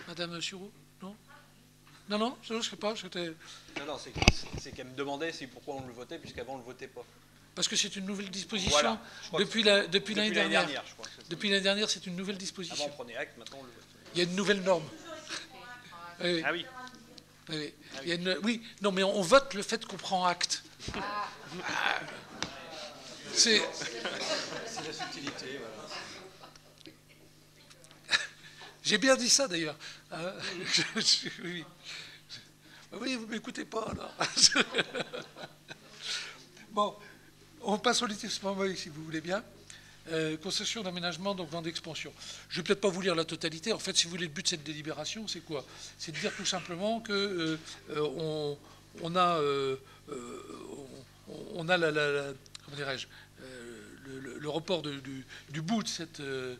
Madame Sureau? Non? Non, je ne sais pas. Non, c'est qu'elle me demandait pourquoi on le votait, puisqu'avant on ne le votait pas. Parce que c'est une nouvelle disposition voilà, depuis l'année dernière. Je crois que depuis l'année dernière, c'est une nouvelle disposition. Avant on prenait acte, maintenant on le vote. Il y a une nouvelle norme. Oui. Ah oui. Oui. Oui, non, mais on vote le fait qu'on prend acte. C'est la subtilité, voilà. J'ai bien dit ça d'ailleurs. Oui. Oui, vous ne m'écoutez pas alors. Bon, on passe au lotissement, si vous voulez bien. Concession d'aménagement, donc vente d'expansion. Je ne vais peut-être pas vous lire la totalité. En fait, si vous voulez, le but de cette délibération, c'est quoi? C'est de dire tout simplement que on a comment dirais-je, le report du bout de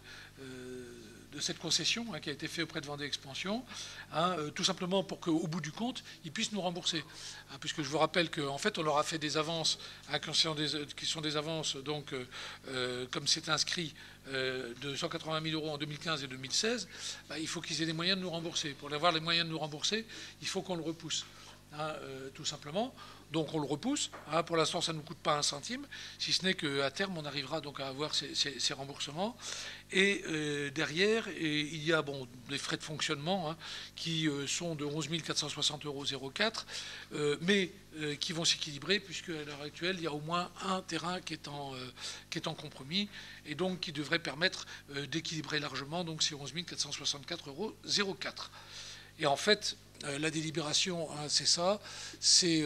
cette concession hein, qui a été fait auprès de Vendée Expansion, hein, tout simplement pour qu'au bout du compte, ils puissent nous rembourser. Hein, puisque je vous rappelle qu'en fait, on leur a fait des avances hein, qui sont des avances, donc, comme c'est inscrit, de 180 000 € en 2015 et 2016, bah, il faut qu'ils aient les moyens de nous rembourser. Pour avoir les moyens de nous rembourser, il faut qu'on le repousse. Hein, tout simplement. Donc on le repousse. Hein, pour l'instant, ça ne nous coûte pas un centime, si ce n'est qu'à terme, on arrivera donc à avoir ces remboursements. Et derrière, il y a des frais de fonctionnement hein, qui sont de 11 460,04 €, mais qui vont s'équilibrer, puisque à l'heure actuelle, il y a au moins un terrain qui est en compromis, et donc qui devrait permettre d'équilibrer largement donc, ces 11 464,04 €. Et en fait, la délibération, hein, c'est ça, c'est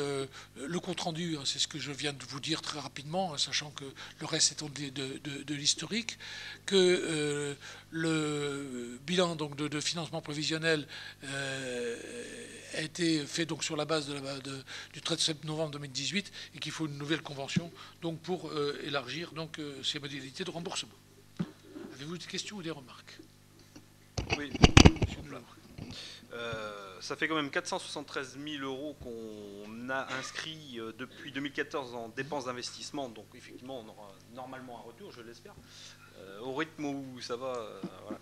le compte-rendu, hein, c'est ce que je viens de vous dire très rapidement, hein, sachant que le reste étant de l'historique, que le bilan donc, de financement prévisionnel a été fait donc, sur la base du 13 novembre 2018 et qu'il faut une nouvelle convention donc, pour élargir donc, ces modalités de remboursement. Avez-vous des questions ou des remarques? Oui. Ça fait quand même 473 000 € qu'on a inscrit depuis 2014 en dépenses d'investissement, donc effectivement on aura normalement un retour, je l'espère. Au rythme où ça va, voilà.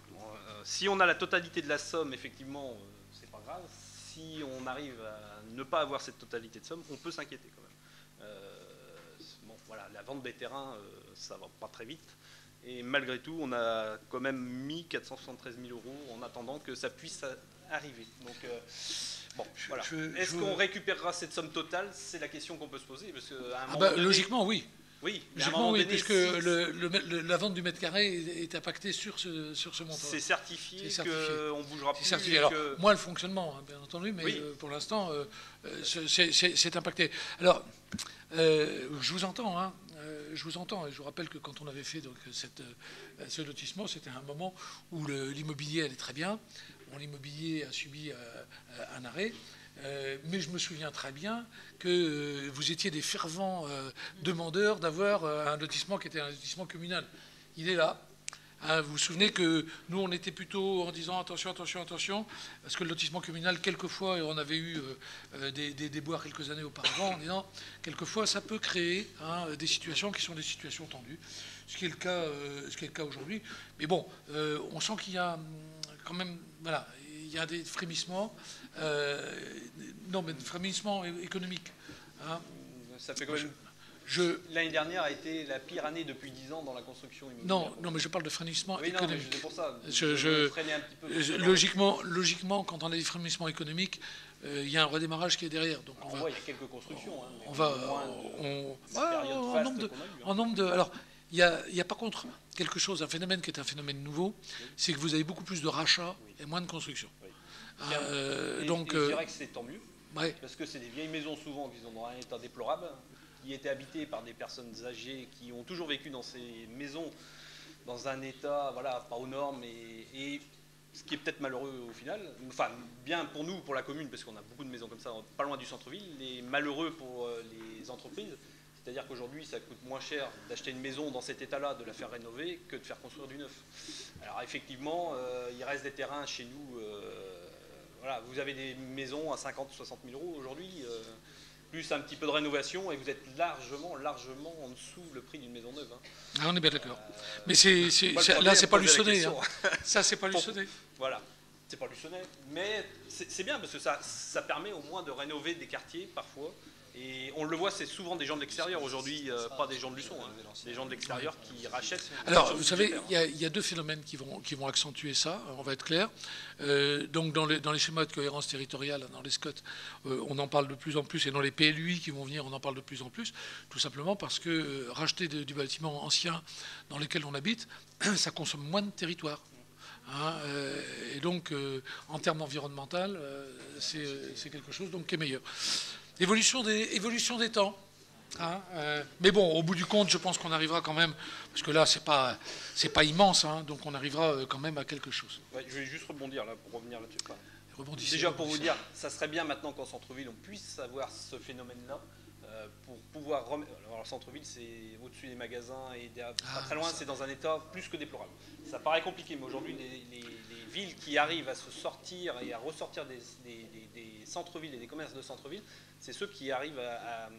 Si on a la totalité de la somme, effectivement, c'est pas grave. Si on arrive à ne pas avoir cette totalité de somme, on peut s'inquiéter quand même. voilà, la vente des terrains, ça va pas très vite. Et malgré tout, on a quand même mis 473 000 € en attendant que ça puisse arriver. Donc, bon, voilà. Est-ce qu'on récupérera cette somme totale? C'est la question qu'on peut se poser. Parce qu'à un moment donné, logiquement, oui. Oui, logiquement, oui, puisque la vente du mètre carré est impactée sur ce montant. C'est certifié, qu'on ne bougera plus. Certifié. Alors, moi, le fonctionnement, hein, bien entendu, mais oui. Pour l'instant, c'est impacté. Alors, je vous entends, hein. Je vous entends, et je vous rappelle que quand on avait fait donc, ce lotissement, c'était un moment où l'immobilier allait très bien. Bon, l'immobilier a subi un arrêt, mais je me souviens très bien que vous étiez des fervents demandeurs d'avoir un lotissement qui était un lotissement communal. Il est là. Hein, vous vous souvenez que nous, on était plutôt en disant attention, attention, attention, parce que le lotissement communal, quelquefois, on avait eu des déboires quelques années auparavant, en disant quelquefois, ça peut créer des situations qui sont des situations tendues, ce qui est le cas aujourd'hui. Mais bon, on sent qu'il y a quand même, voilà, il y a des frémissements, non, mais des frémissements économiques. Hein. Ça fait quand même... L'année dernière a été la pire année depuis 10 ans dans la construction immobilière. Non, mais je parle de frémissement économique. C'est pour ça. Logiquement, quand on a des frémissements économiques, il y a un redémarrage qui est derrière. Donc il y a quelques constructions. En nombre de... Alors, il y a par contre quelque chose, un phénomène qui est un phénomène nouveau, c'est que vous avez beaucoup plus de rachats et moins de construction. Donc, je dirais que c'est tant mieux, parce que c'est des vieilles maisons souvent qui sont dans un état déplorable, qui étaient habitées par des personnes âgées qui ont toujours vécu dans ces maisons dans un état voilà, pas aux normes et ce qui est peut-être malheureux au final, enfin bien pour nous, pour la commune, parce qu'on a beaucoup de maisons comme ça, pas loin du centre-ville, et malheureux pour les entreprises, c'est-à-dire qu'aujourd'hui ça coûte moins cher d'acheter une maison dans cet état-là, de la faire rénover, que de faire construire du neuf. Alors effectivement, il reste des terrains chez nous, voilà, vous avez des maisons à 50 ou 60 000 € aujourd'hui, plus un petit peu de rénovation, et vous êtes largement en dessous le prix d'une maison neuve. Hein. Ah, on est bien d'accord. Mais là, c'est pas luçonné. Hein. Ça, c'est pas luçonné. Voilà, c'est pas luçonné. Mais c'est bien, parce que ça permet au moins de rénover des quartiers, parfois. Et on le voit, c'est souvent des gens de l'extérieur aujourd'hui, pas des gens de Luçon, hein, des gens de l'extérieur qui rachètent. Alors, vous savez, il y a deux phénomènes qui vont accentuer ça, on va être clair. Donc, dans les schémas de cohérence territoriale, dans les SCOT, on en parle de plus en plus, et dans les PLUI qui vont venir, on en parle de plus en plus, tout simplement parce que racheter du bâtiment ancien dans lequel on habite, ça consomme moins de territoire. Hein, et donc, en termes environnementaux, c'est quelque chose donc, qui est meilleur. Évolution des temps. Hein, mais bon, au bout du compte, je pense qu'on arrivera quand même, parce que là, c'est pas immense, hein, donc on arrivera quand même à quelque chose. Ouais, je vais juste rebondir là, pour revenir là-dessus. Déjà, pour vous dire, ça serait bien maintenant qu'en centre-ville, on puisse avoir ce phénomène-là, pour pouvoir remettre... Alors, le centre-ville, c'est au-dessus des magasins, et pas très loin, c'est dans un état plus que déplorable. Ça paraît compliqué, mais aujourd'hui, les villes qui arrivent à se sortir et à ressortir des centres-villes et des commerces de centre-ville, c'est ceux qui arrivent à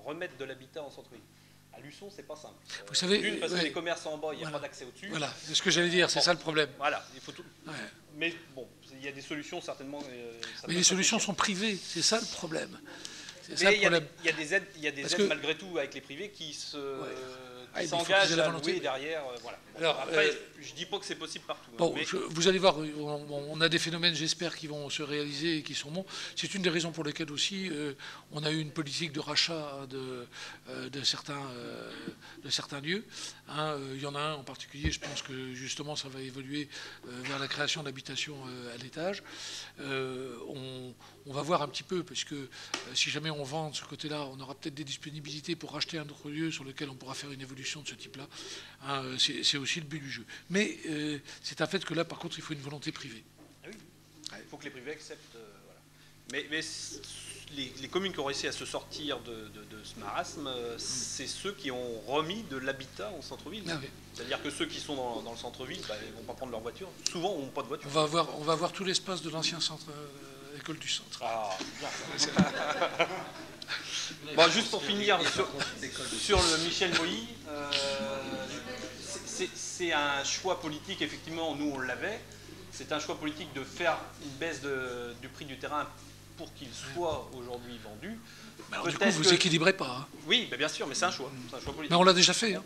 remettre de l'habitat en centre-ville. À Luçon, c'est pas simple. Vous savez, parce que les commerces en bas, il n'y a pas d'accès au-dessus. Voilà, c'est ce que j'allais dire, c'est ça le problème. Voilà, il faut tout. Ouais. Mais bon, il y a des solutions certainement. Mais les solutions sont privées, c'est ça le problème. Mais il y a des aides malgré tout avec les privés qui s'engagent à louer derrière. Voilà. Alors, après, je ne dis pas que c'est possible partout. Bon, mais... vous allez voir, on a des phénomènes, j'espère, qui vont se réaliser et qui sont bons. C'est une des raisons pour lesquelles aussi on a eu une politique de rachat de certains lieux. Hein, il y en a un en particulier, je pense que justement ça va évoluer vers la création d'habitations à l'étage. On va voir un petit peu, parce que si jamais on vend de ce côté-là, on aura peut-être des disponibilités pour racheter un autre lieu sur lequel on pourra faire une évolution de ce type-là. Hein, c'est aussi le but du jeu. Mais c'est un fait que là, par contre, il faut une volonté privée. Ah oui, il faut que les privés acceptent. Voilà. Mais les communes qui ont réussi à se sortir de ce marasme, c'est ceux qui ont remis de l'habitat en centre-ville. Ah oui. C'est-à-dire que ceux qui sont dans le centre-ville, ils ne vont pas prendre leur voiture. Souvent, ils n'ont pas de voiture. On va avoir tout l'espace de l'ancien centre, école du centre. Ah, c'est bien. Bon, juste pour finir sur le Michel Moïse, c'est un choix politique, effectivement, nous on l'avait. C'est un choix politique de faire une baisse du prix du terrain pour qu'il soit aujourd'hui vendu. Mais alors, du coup, vous équilibrez pas. Hein. Oui, bien sûr, mais c'est un choix politique. Mais on l'a déjà fait. Hein.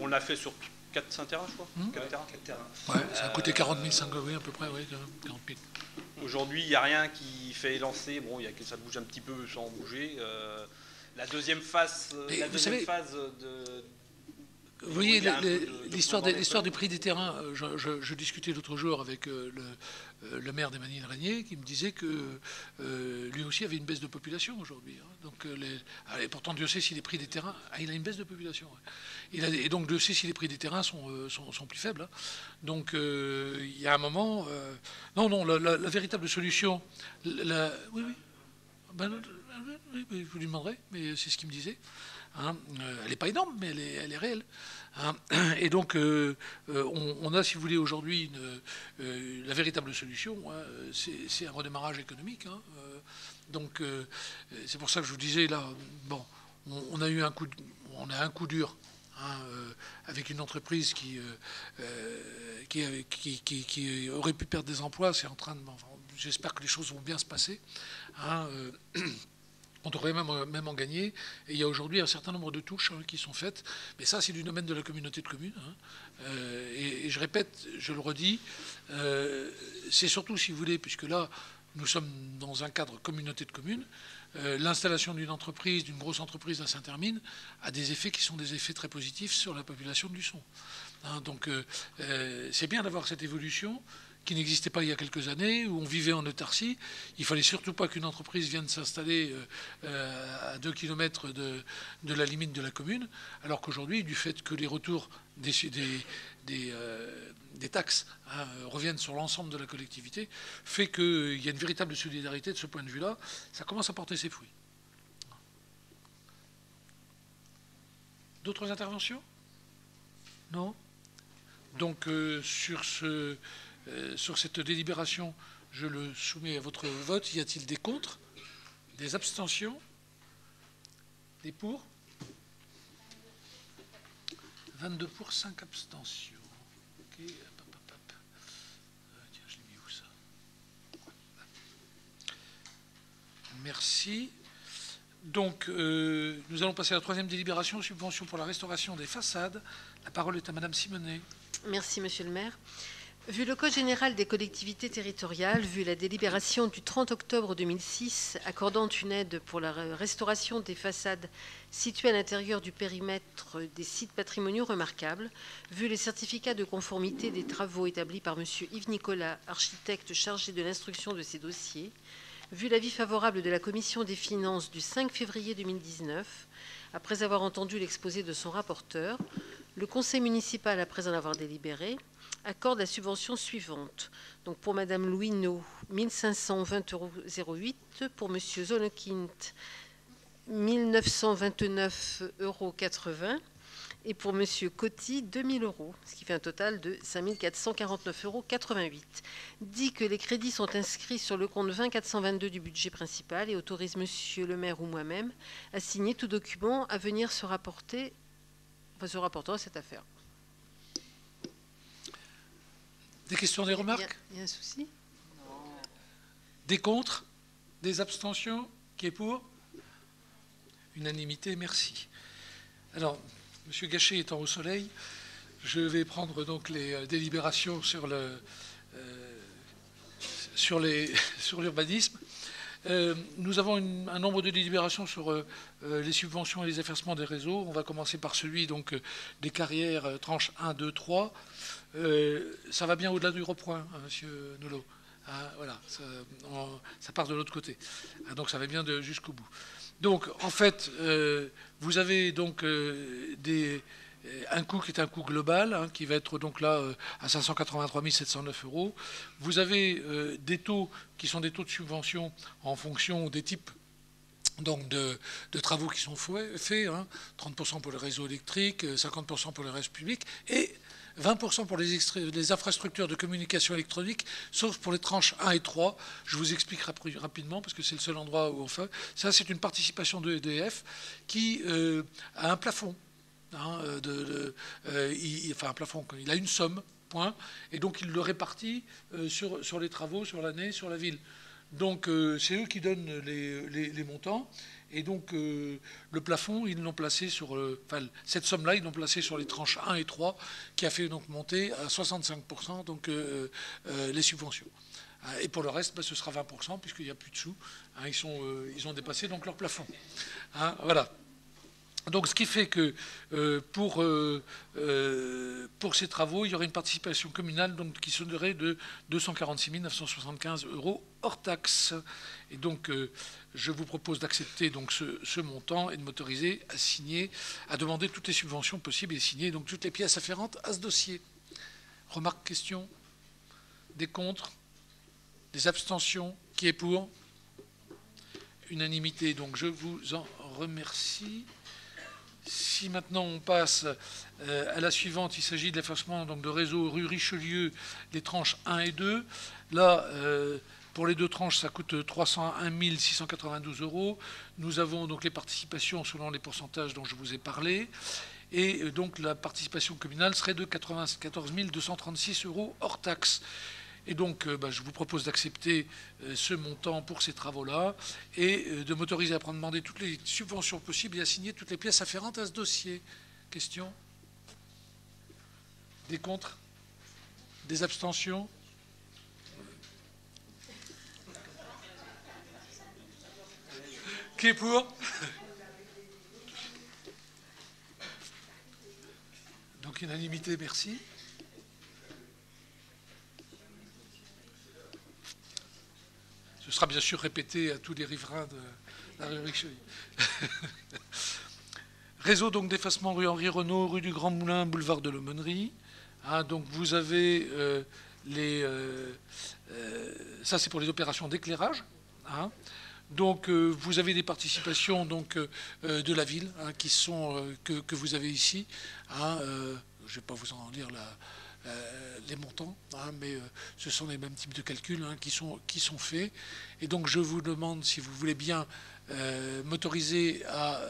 On l'a fait sur 4-5 terrains, je crois. 4 terrains. Ouais, ça a coûté 40 000, oui, à peu près, oui, 40 000. Aujourd'hui, il n'y a rien qui fait lancer. Bon, ça bouge un petit peu sans bouger. La deuxième phase, de... Vous voyez, l'histoire du prix des terrains, je discutais l'autre jour avec le maire d'Emmanuel-Régnier qui me disait que lui aussi avait une baisse de population aujourd'hui. Hein. Donc, et pourtant, Dieu sait si les prix des terrains... Ah, il a une baisse de population. Ouais. Et donc, Dieu sait si les prix des terrains sont plus faibles. Hein. Donc, il y a un moment... Non, la véritable solution... Oui. Ben, oui, je vous lui demanderai, mais c'est ce qu'il me disait. Hein, elle n'est pas énorme, mais elle est réelle. Hein, et donc, on a, si vous voulez, aujourd'hui, la véritable solution, hein, c'est un redémarrage économique. Hein, donc, c'est pour ça que je vous disais, là, bon, on a un coup dur. Hein, avec une entreprise qui aurait pu perdre des emplois, c'est en train de... Enfin, j'espère que les choses vont bien se passer. Hein, on devrait même en gagner. Et il y a aujourd'hui un certain nombre de touches qui sont faites. Mais ça, c'est du domaine de la communauté de communes. Hein. Et je répète, je le redis, c'est surtout, si vous voulez, puisque là, nous sommes dans un cadre communauté de communes, l'installation d'une entreprise, d'une grosse entreprise à Saint-Hermine, a des effets qui sont des effets très positifs sur la population de Luçon. Hein, donc, c'est bien d'avoir cette évolution qui n'existait pas il y a quelques années, où on vivait en autarcie. Il ne fallait surtout pas qu'une entreprise vienne s'installer à 2 km de la limite de la commune, alors qu'aujourd'hui, du fait que les retours des taxes reviennent sur l'ensemble de la collectivité, fait qu'il y a une véritable solidarité de ce point de vue-là. Ça commence à porter ses fruits. D'autres interventions? Non? Donc, sur cette délibération, je le soumets à votre vote. Y a-t-il des contre? Des abstentions? Des pour? 22 pour, 5 abstentions. Ok. Tiens, je l'ai mis où ça? Merci. Donc, nous allons passer à la troisième délibération, subvention pour la restauration des façades. La parole est à Madame Simonet. Merci, Monsieur le maire. Vu le Code général des collectivités territoriales, vu la délibération du 30 octobre 2006 accordant une aide pour la restauration des façades situées à l'intérieur du périmètre des sites patrimoniaux remarquables, vu les certificats de conformité des travaux établis par M. Yves Nicolas, architecte chargé de l'instruction de ces dossiers, vu l'avis favorable de la Commission des finances du 5 février 2019, après avoir entendu l'exposé de son rapporteur, le Conseil municipal, après en avoir délibéré, accorde la subvention suivante. Donc pour Madame Louineau, 1520,08 €. Pour Monsieur Zonekind, 1929,80 € et pour Monsieur Coty, 2000 €, ce qui fait un total de 5449,88 €. Dit que les crédits sont inscrits sur le compte 20422 du budget principal et autorise Monsieur le maire ou moi-même à signer tout document à venir se rapporter à cette affaire. Des questions, des remarques? Il y a un souci? Des contre? Des abstentions? Qui est pour? Unanimité, merci. Alors, M. Gachet étant au soleil, je vais prendre donc les délibérations sur l'urbanisme. Nous avons un nombre de délibérations sur les subventions et les affaissements des réseaux. On va commencer par celui donc, des carrières tranches 1, 2, 3. Ça va bien au-delà du repoint, hein, monsieur Nolot. Ah, voilà, ça part de l'autre côté. Ah, donc ça va bien jusqu'au bout. Donc en fait, vous avez donc un coût qui est un coût global, hein, qui va être donc là à 583 709 €. Vous avez des taux qui sont des taux de subvention en fonction des types donc de travaux qui sont faits, hein, 30% pour le réseau électrique, 50% pour le reste public, et 20% pour les infrastructures de communication électronique, sauf pour les tranches 1 et 3. Je vous explique rapidement, parce que c'est le seul endroit où on fait. Ça, c'est une participation de EDF qui a un plafond. Hein, un plafond, il a une somme, point, et donc il le répartit sur les travaux, sur l'année, sur la ville. Donc c'est eux qui donnent les montants. Et donc le plafond, ils l'ont placé sur... cette somme-là, ils l'ont placé sur les tranches 1 et 3, qui a fait donc monter à 65% donc, les subventions. Et pour le reste, ce sera 20%, puisqu'il n'y a plus de sous. Ils ont dépassé donc leur plafond. Voilà. Donc, ce qui fait que pour ces travaux, il y aurait une participation communale donc, qui serait de 246 975 € hors taxe. Et donc, je vous propose d'accepter donc ce montant et de m'autoriser à signer, à demander toutes les subventions possibles et signer donc toutes les pièces afférentes à ce dossier. Remarques, questions? Des contre? Des abstentions? Qui est pour? Unanimité. Donc, je vous en remercie. Si maintenant on passe à la suivante, il s'agit de l'effacement de réseau rue Richelieu, les tranches 1 et 2. Là, pour les deux tranches, ça coûte 301 692 €. Nous avons donc les participations selon les pourcentages dont je vous ai parlé. Et donc la participation communale serait de 94 236 € hors taxe. Et donc, je vous propose d'accepter ce montant pour ces travaux-là et de m'autoriser à prendre demander toutes les subventions possibles et à signer toutes les pièces afférentes à ce dossier. Questions? Des contre? Des abstentions? Qui est pour? Donc, unanimité, merci. Ce sera bien sûr répété à tous les riverains de la rue Richelieu. Réseau donc d'effacement rue Henri Renault, rue du Grand Moulin, boulevard de l'Aumônerie. Donc vous avez ça c'est pour les opérations d'éclairage. Donc vous avez des participations donc, de la ville qui sont, que vous avez ici. Je ne vais pas vous en lire les montants, mais ce sont les mêmes types de calculs qui sont faits. Et donc je vous demande si vous voulez bien m'autoriser à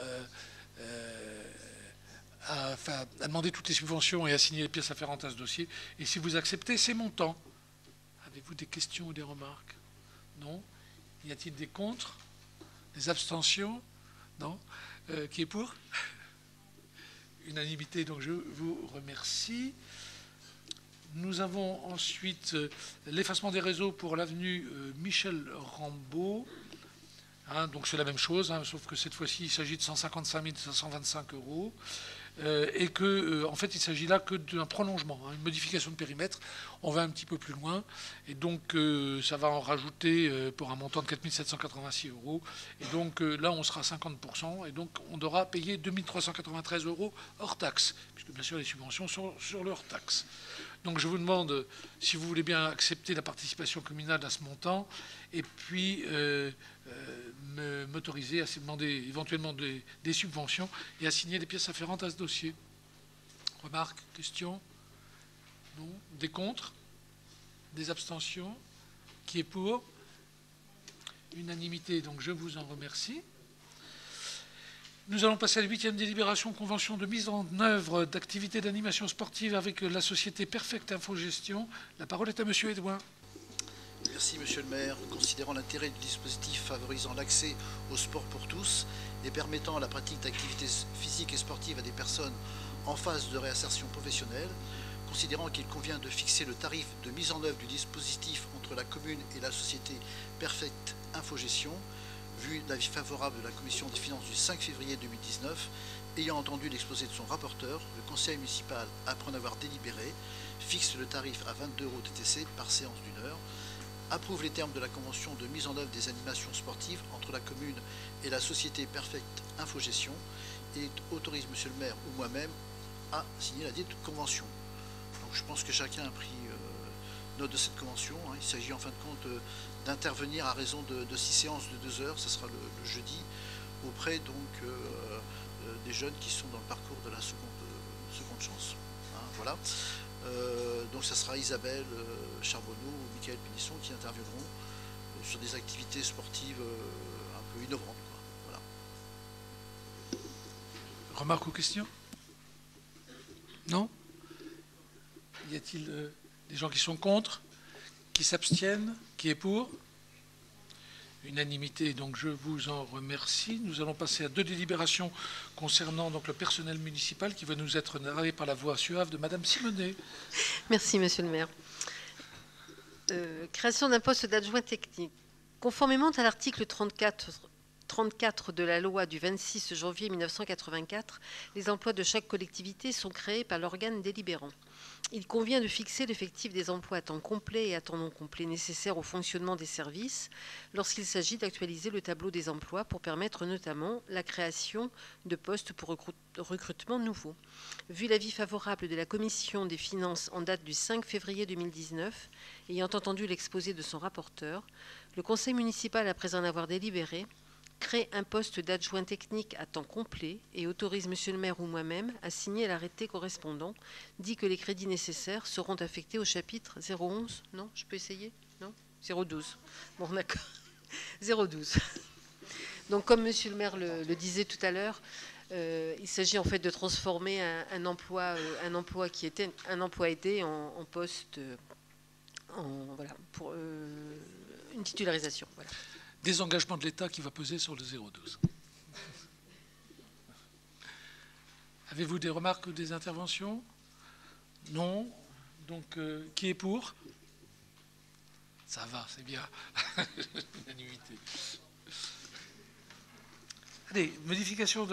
demander toutes les subventions et à signer les pièces afférentes à ce dossier. Et si vous acceptez ces montants, avez-vous des questions ou des remarques? Non? Y a-t-il des contre? Des abstentions? Non? Qui est pour? Unanimité, donc je vous remercie. Nous avons ensuite l'effacement des réseaux pour l'avenue Michel Rambaud. Donc c'est la même chose, sauf que cette fois-ci, il s'agit de 155 525 €. Et que, en fait, il s'agit là que d'un prolongement, une modification de périmètre. On va un petit peu plus loin. Et donc, ça va en rajouter pour un montant de 4 786 €. Et donc, là, on sera à 50%. Et donc, on devra payer 2 393 € hors taxe, puisque, bien sûr, les subventions sont sur le hors taxe. Donc, je vous demande si vous voulez bien accepter la participation communale à ce montant. Et puis... m'autoriser à demander éventuellement des subventions et à signer les pièces afférentes à ce dossier. Remarques, questions? Non? Des contre? Des abstentions? Qui est pour? Unanimité, donc je vous en remercie. Nous allons passer à la 8e délibération, convention de mise en œuvre d'activités d'animation sportive avec la société Perfect Infogestion. La parole est à Monsieur Edouin. Merci Monsieur le maire. Considérant l'intérêt du dispositif favorisant l'accès au sport pour tous et permettant la pratique d'activités physiques et sportives à des personnes en phase de réinsertion professionnelle, considérant qu'il convient de fixer le tarif de mise en œuvre du dispositif entre la commune et la société Perfect Infogestion, vu l'avis favorable de la commission des finances du 5 février 2019, ayant entendu l'exposé de son rapporteur, le conseil municipal, après en avoir délibéré, fixe le tarif à 22 € TTC par séance d'1 heure, approuve les termes de la convention de mise en œuvre des animations sportives entre la commune et la société Perfect Infogestion et autorise Monsieur le maire ou moi-même à signer la dite convention. Donc je pense que chacun a pris note de cette convention. Il s'agit en fin de compte d'intervenir à raison de 6 séances de 2 heures, ce sera le jeudi, auprès donc des jeunes qui sont dans le parcours de la seconde chance. Voilà. Donc ça sera Isabelle Charbonneau ou Michael Pénisson qui interviendront sur des activités sportives un peu innovantes. Voilà. Remarques ou questions? Non? Y a-t-il des gens qui sont contre? Qui s'abstiennent? Qui est pour? unanimité, donc je vous en remercie. Nous allons passer à 2 délibérations concernant donc le personnel municipal qui va nous être narré par la voix suave de Madame Simonet. Merci, Monsieur le maire. Création d'un poste d'adjoint technique. Conformément à l'article 34 de la loi du 26 janvier 1984, les emplois de chaque collectivité sont créés par l'organe délibérant. Il convient de fixer l'effectif des emplois à temps complet et à temps non complet nécessaires au fonctionnement des services lorsqu'il s'agit d'actualiser le tableau des emplois pour permettre notamment la création de postes pour recrutement nouveau. Vu l'avis favorable de la Commission des finances en date du 5 février 2019, ayant entendu l'exposé de son rapporteur, le Conseil municipal, après en avoir délibéré, crée un poste d'adjoint technique à temps complet et autorise Monsieur le maire ou moi-même à signer l'arrêté correspondant, dit que les crédits nécessaires seront affectés au chapitre 011. Non, je peux essayer? Non, 012. Bon, d'accord. 012. Donc, comme Monsieur le maire le disait tout à l'heure, il s'agit en fait de transformer un emploi qui était un emploi aidé en poste, voilà, pour une titularisation. Voilà. Désengagement de l'État qui va peser sur le 012. Avez-vous des remarques ou des interventions? Non. Donc, qui est pour? Ça va, c'est bien. Unanimité. Allez, modification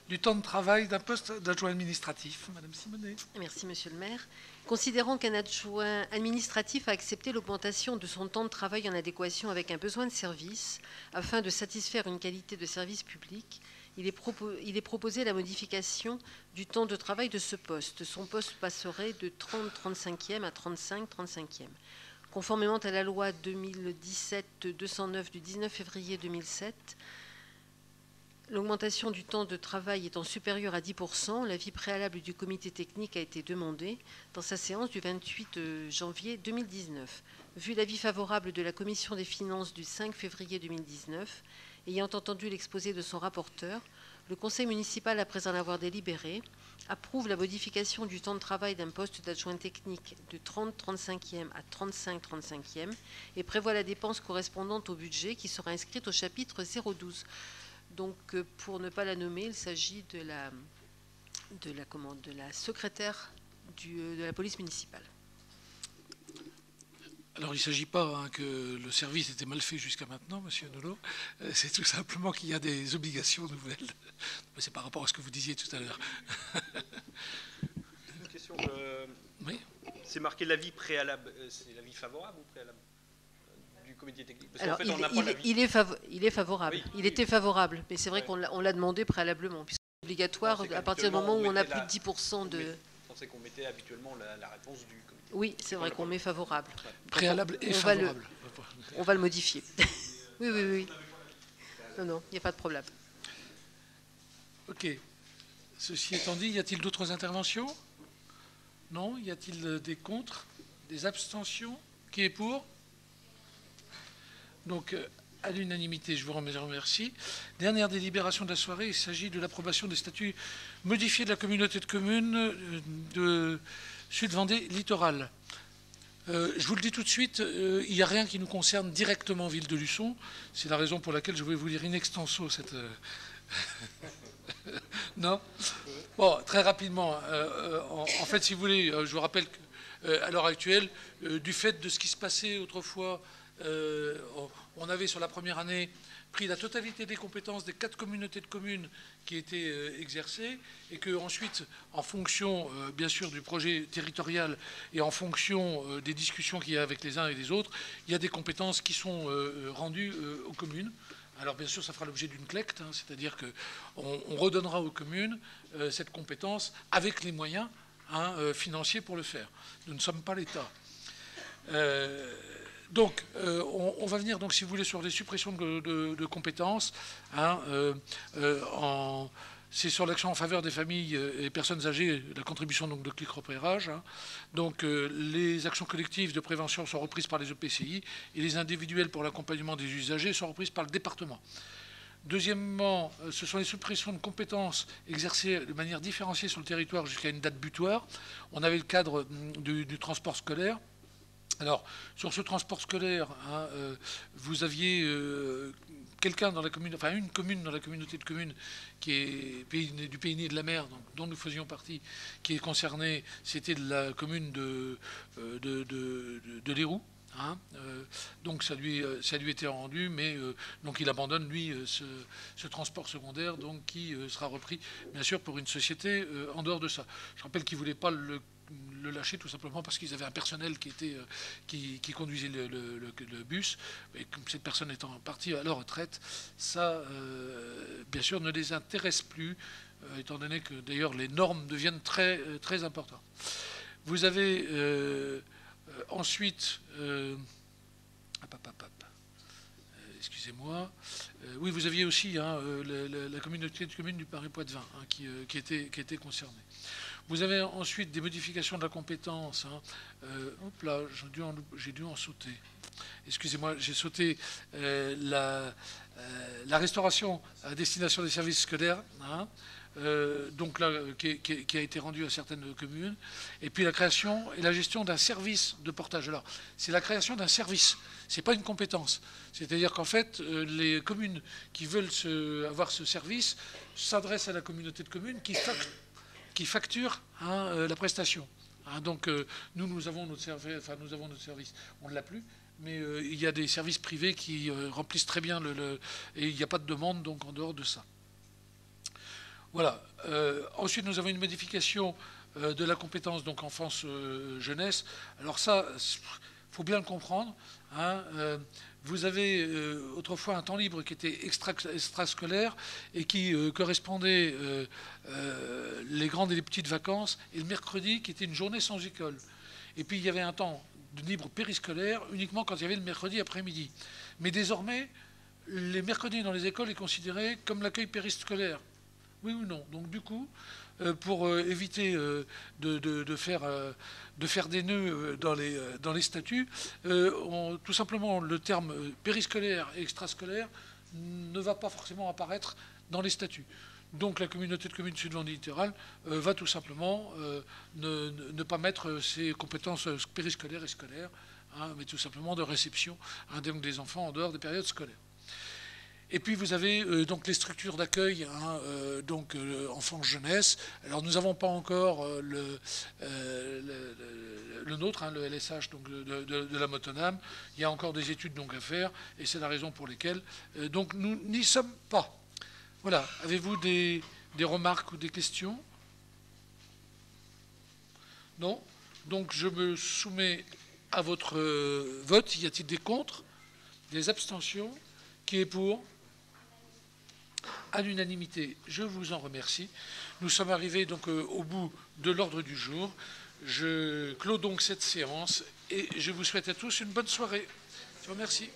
du temps de travail d'un poste d'adjoint administratif. Madame Simonet. Merci, Monsieur le maire. Considérant qu'un adjoint administratif a accepté l'augmentation de son temps de travail en adéquation avec un besoin de service, afin de satisfaire une qualité de service public, il est proposé la modification du temps de travail de ce poste. Son poste passerait de 30-35e à 35-35e. Conformément à la loi 2017-209 du 19 février 2007, l'augmentation du temps de travail étant supérieure à 10%, l'avis préalable du comité technique a été demandé dans sa séance du 28 janvier 2019. Vu l'avis favorable de la commission des finances du 5 février 2019, ayant entendu l'exposé de son rapporteur, le conseil municipal, après en avoir délibéré, approuve la modification du temps de travail d'un poste d'adjoint technique de 30-35e à 35-35e et prévoit la dépense correspondante au budget qui sera inscrite au chapitre 012. Donc, pour ne pas la nommer, il s'agit de la secrétaire de la police municipale. Alors, il ne s'agit pas que le service était mal fait jusqu'à maintenant, Monsieur Nolot. C'est tout simplement qu'il y a des obligations nouvelles. C'est par rapport à ce que vous disiez tout à l'heure. Une question. Oui. C'est marqué l'avis préalable. C'est l'avis favorable ou préalable du comité technique? Parce Alors, fait, il est favorable. Oui, il était favorable, mais c'est vrai qu'on l'a demandé préalablement, puisque c'est obligatoire à partir du moment où on a plus de 10% de... Je pensais qu'on mettait habituellement la réponse du comité. Oui, c'est vrai qu'on met favorable. Préalable et favorable. On va le modifier. Oui. Non, il n'y a pas de problème. Ok. Ceci étant dit, y a-t-il d'autres interventions? Non. Y a-t-il des contre? Des abstentions? Qui est pour? Donc, à l'unanimité, je vous remercie. Dernière délibération de la soirée, il s'agit de l'approbation des statuts modifiés de la communauté de communes de Sud-Vendée Littoral. Je vous le dis tout de suite, il n'y a rien qui nous concerne directement Ville de Luçon. C'est la raison pour laquelle je vais vous lire in extenso cette... Non? Bon, très rapidement. En fait, si vous voulez, je vous rappelle qu'à l'heure actuelle, du fait de ce qui se passait autrefois, on avait sur la première année pris la totalité des compétences des 4 communautés de communes qui étaient exercées et qu'ensuite, en fonction, bien sûr, du projet territorial et en fonction des discussions qu'il y a avec les uns et les autres, il y a des compétences qui sont rendues aux communes. Alors, bien sûr, ça fera l'objet d'une collecte, c'est-à-dire qu'on redonnera aux communes cette compétence avec les moyens financiers pour le faire. Nous ne sommes pas l'État. Donc, on va venir, donc, si vous voulez, sur les suppressions de compétences. C'est sur l'action en faveur des familles et personnes âgées, la contribution donc, de clic repérage. Donc, les actions collectives de prévention sont reprises par les EPCI et les individuelles pour l'accompagnement des usagers sont reprises par le département. Deuxièmement, ce sont les suppressions de compétences exercées de manière différenciée sur le territoire jusqu'à une date butoir. On avait le cadre du transport scolaire. Alors, sur ce transport scolaire, hein, vous aviez quelqu'un dans la commune, enfin une commune dans la communauté de communes qui est du Pays de la Mer, donc, dont nous faisions partie, qui est concernée, c'était de la commune de Léroux. Hein, donc ça lui était rendu, mais donc il abandonne lui ce transport secondaire, donc qui sera repris bien sûr pour une société en dehors de ça. Je rappelle qu'il ne voulait pas le lâcher tout simplement parce qu'ils avaient un personnel qui conduisait le bus, et comme cette personne étant partie à la retraite, ça bien sûr ne les intéresse plus, étant donné que d'ailleurs les normes deviennent très, très importantes. Vous avez ensuite, excusez-moi, oui, vous aviez aussi hein, la communauté de communes du Paris-Poitevin hein, qui était concernée. Vous avez ensuite des modifications de la compétence. Hein. Hop là, j'ai dû en sauter. Excusez-moi, j'ai sauté la restauration à destination des services scolaires. Hein. Donc là, qui a été rendu à certaines communes, et puis la création et la gestion d'un service de portage. Alors, c'est la création d'un service, c'est pas une compétence. C'est-à-dire qu'en fait, les communes qui veulent avoir ce service s'adressent à la communauté de communes qui facture hein, la prestation. Hein, donc, nous avons notre service, on ne l'a plus. Mais il y a des services privés qui remplissent très bien et il n'y a pas de demande donc en dehors de ça. Voilà. Ensuite, nous avons une modification de la compétence donc enfance-jeunesse. Alors ça, il faut bien le comprendre. Hein, vous avez autrefois un temps libre qui était extrascolaire et qui correspondait les grandes et les petites vacances, et le mercredi qui était une journée sans école. Et puis il y avait un temps de libre périscolaire uniquement quand il y avait le mercredi après-midi. Mais désormais, les mercredis dans les écoles est considéré comme l'accueil périscolaire. Oui ou non? Donc du coup, pour éviter de faire des nœuds dans les statuts, tout simplement le terme périscolaire et extrascolaire ne va pas forcément apparaître dans les statuts. Donc la communauté de communes Sud-Vendée littorale va tout simplement ne pas mettre ses compétences périscolaires et scolaires, hein, mais tout simplement de réception hein, donc des enfants en dehors des périodes scolaires. Et puis vous avez donc les structures d'accueil, hein, donc enfance-jeunesse. Alors nous n'avons pas encore le nôtre, hein, le LSH donc, de la Motonam. Il y a encore des études donc à faire, et c'est la raison pour laquelle donc nous n'y sommes pas. Voilà. Avez-vous des remarques ou des questions? Non? Donc je me soumets à votre vote. Y a-t-il des contre? Des abstentions? Qui est pour? À l'unanimité, je vous en remercie. Nous sommes arrivés donc au bout de l'ordre du jour. Je clôt donc cette séance et je vous souhaite à tous une bonne soirée. Je vous remercie.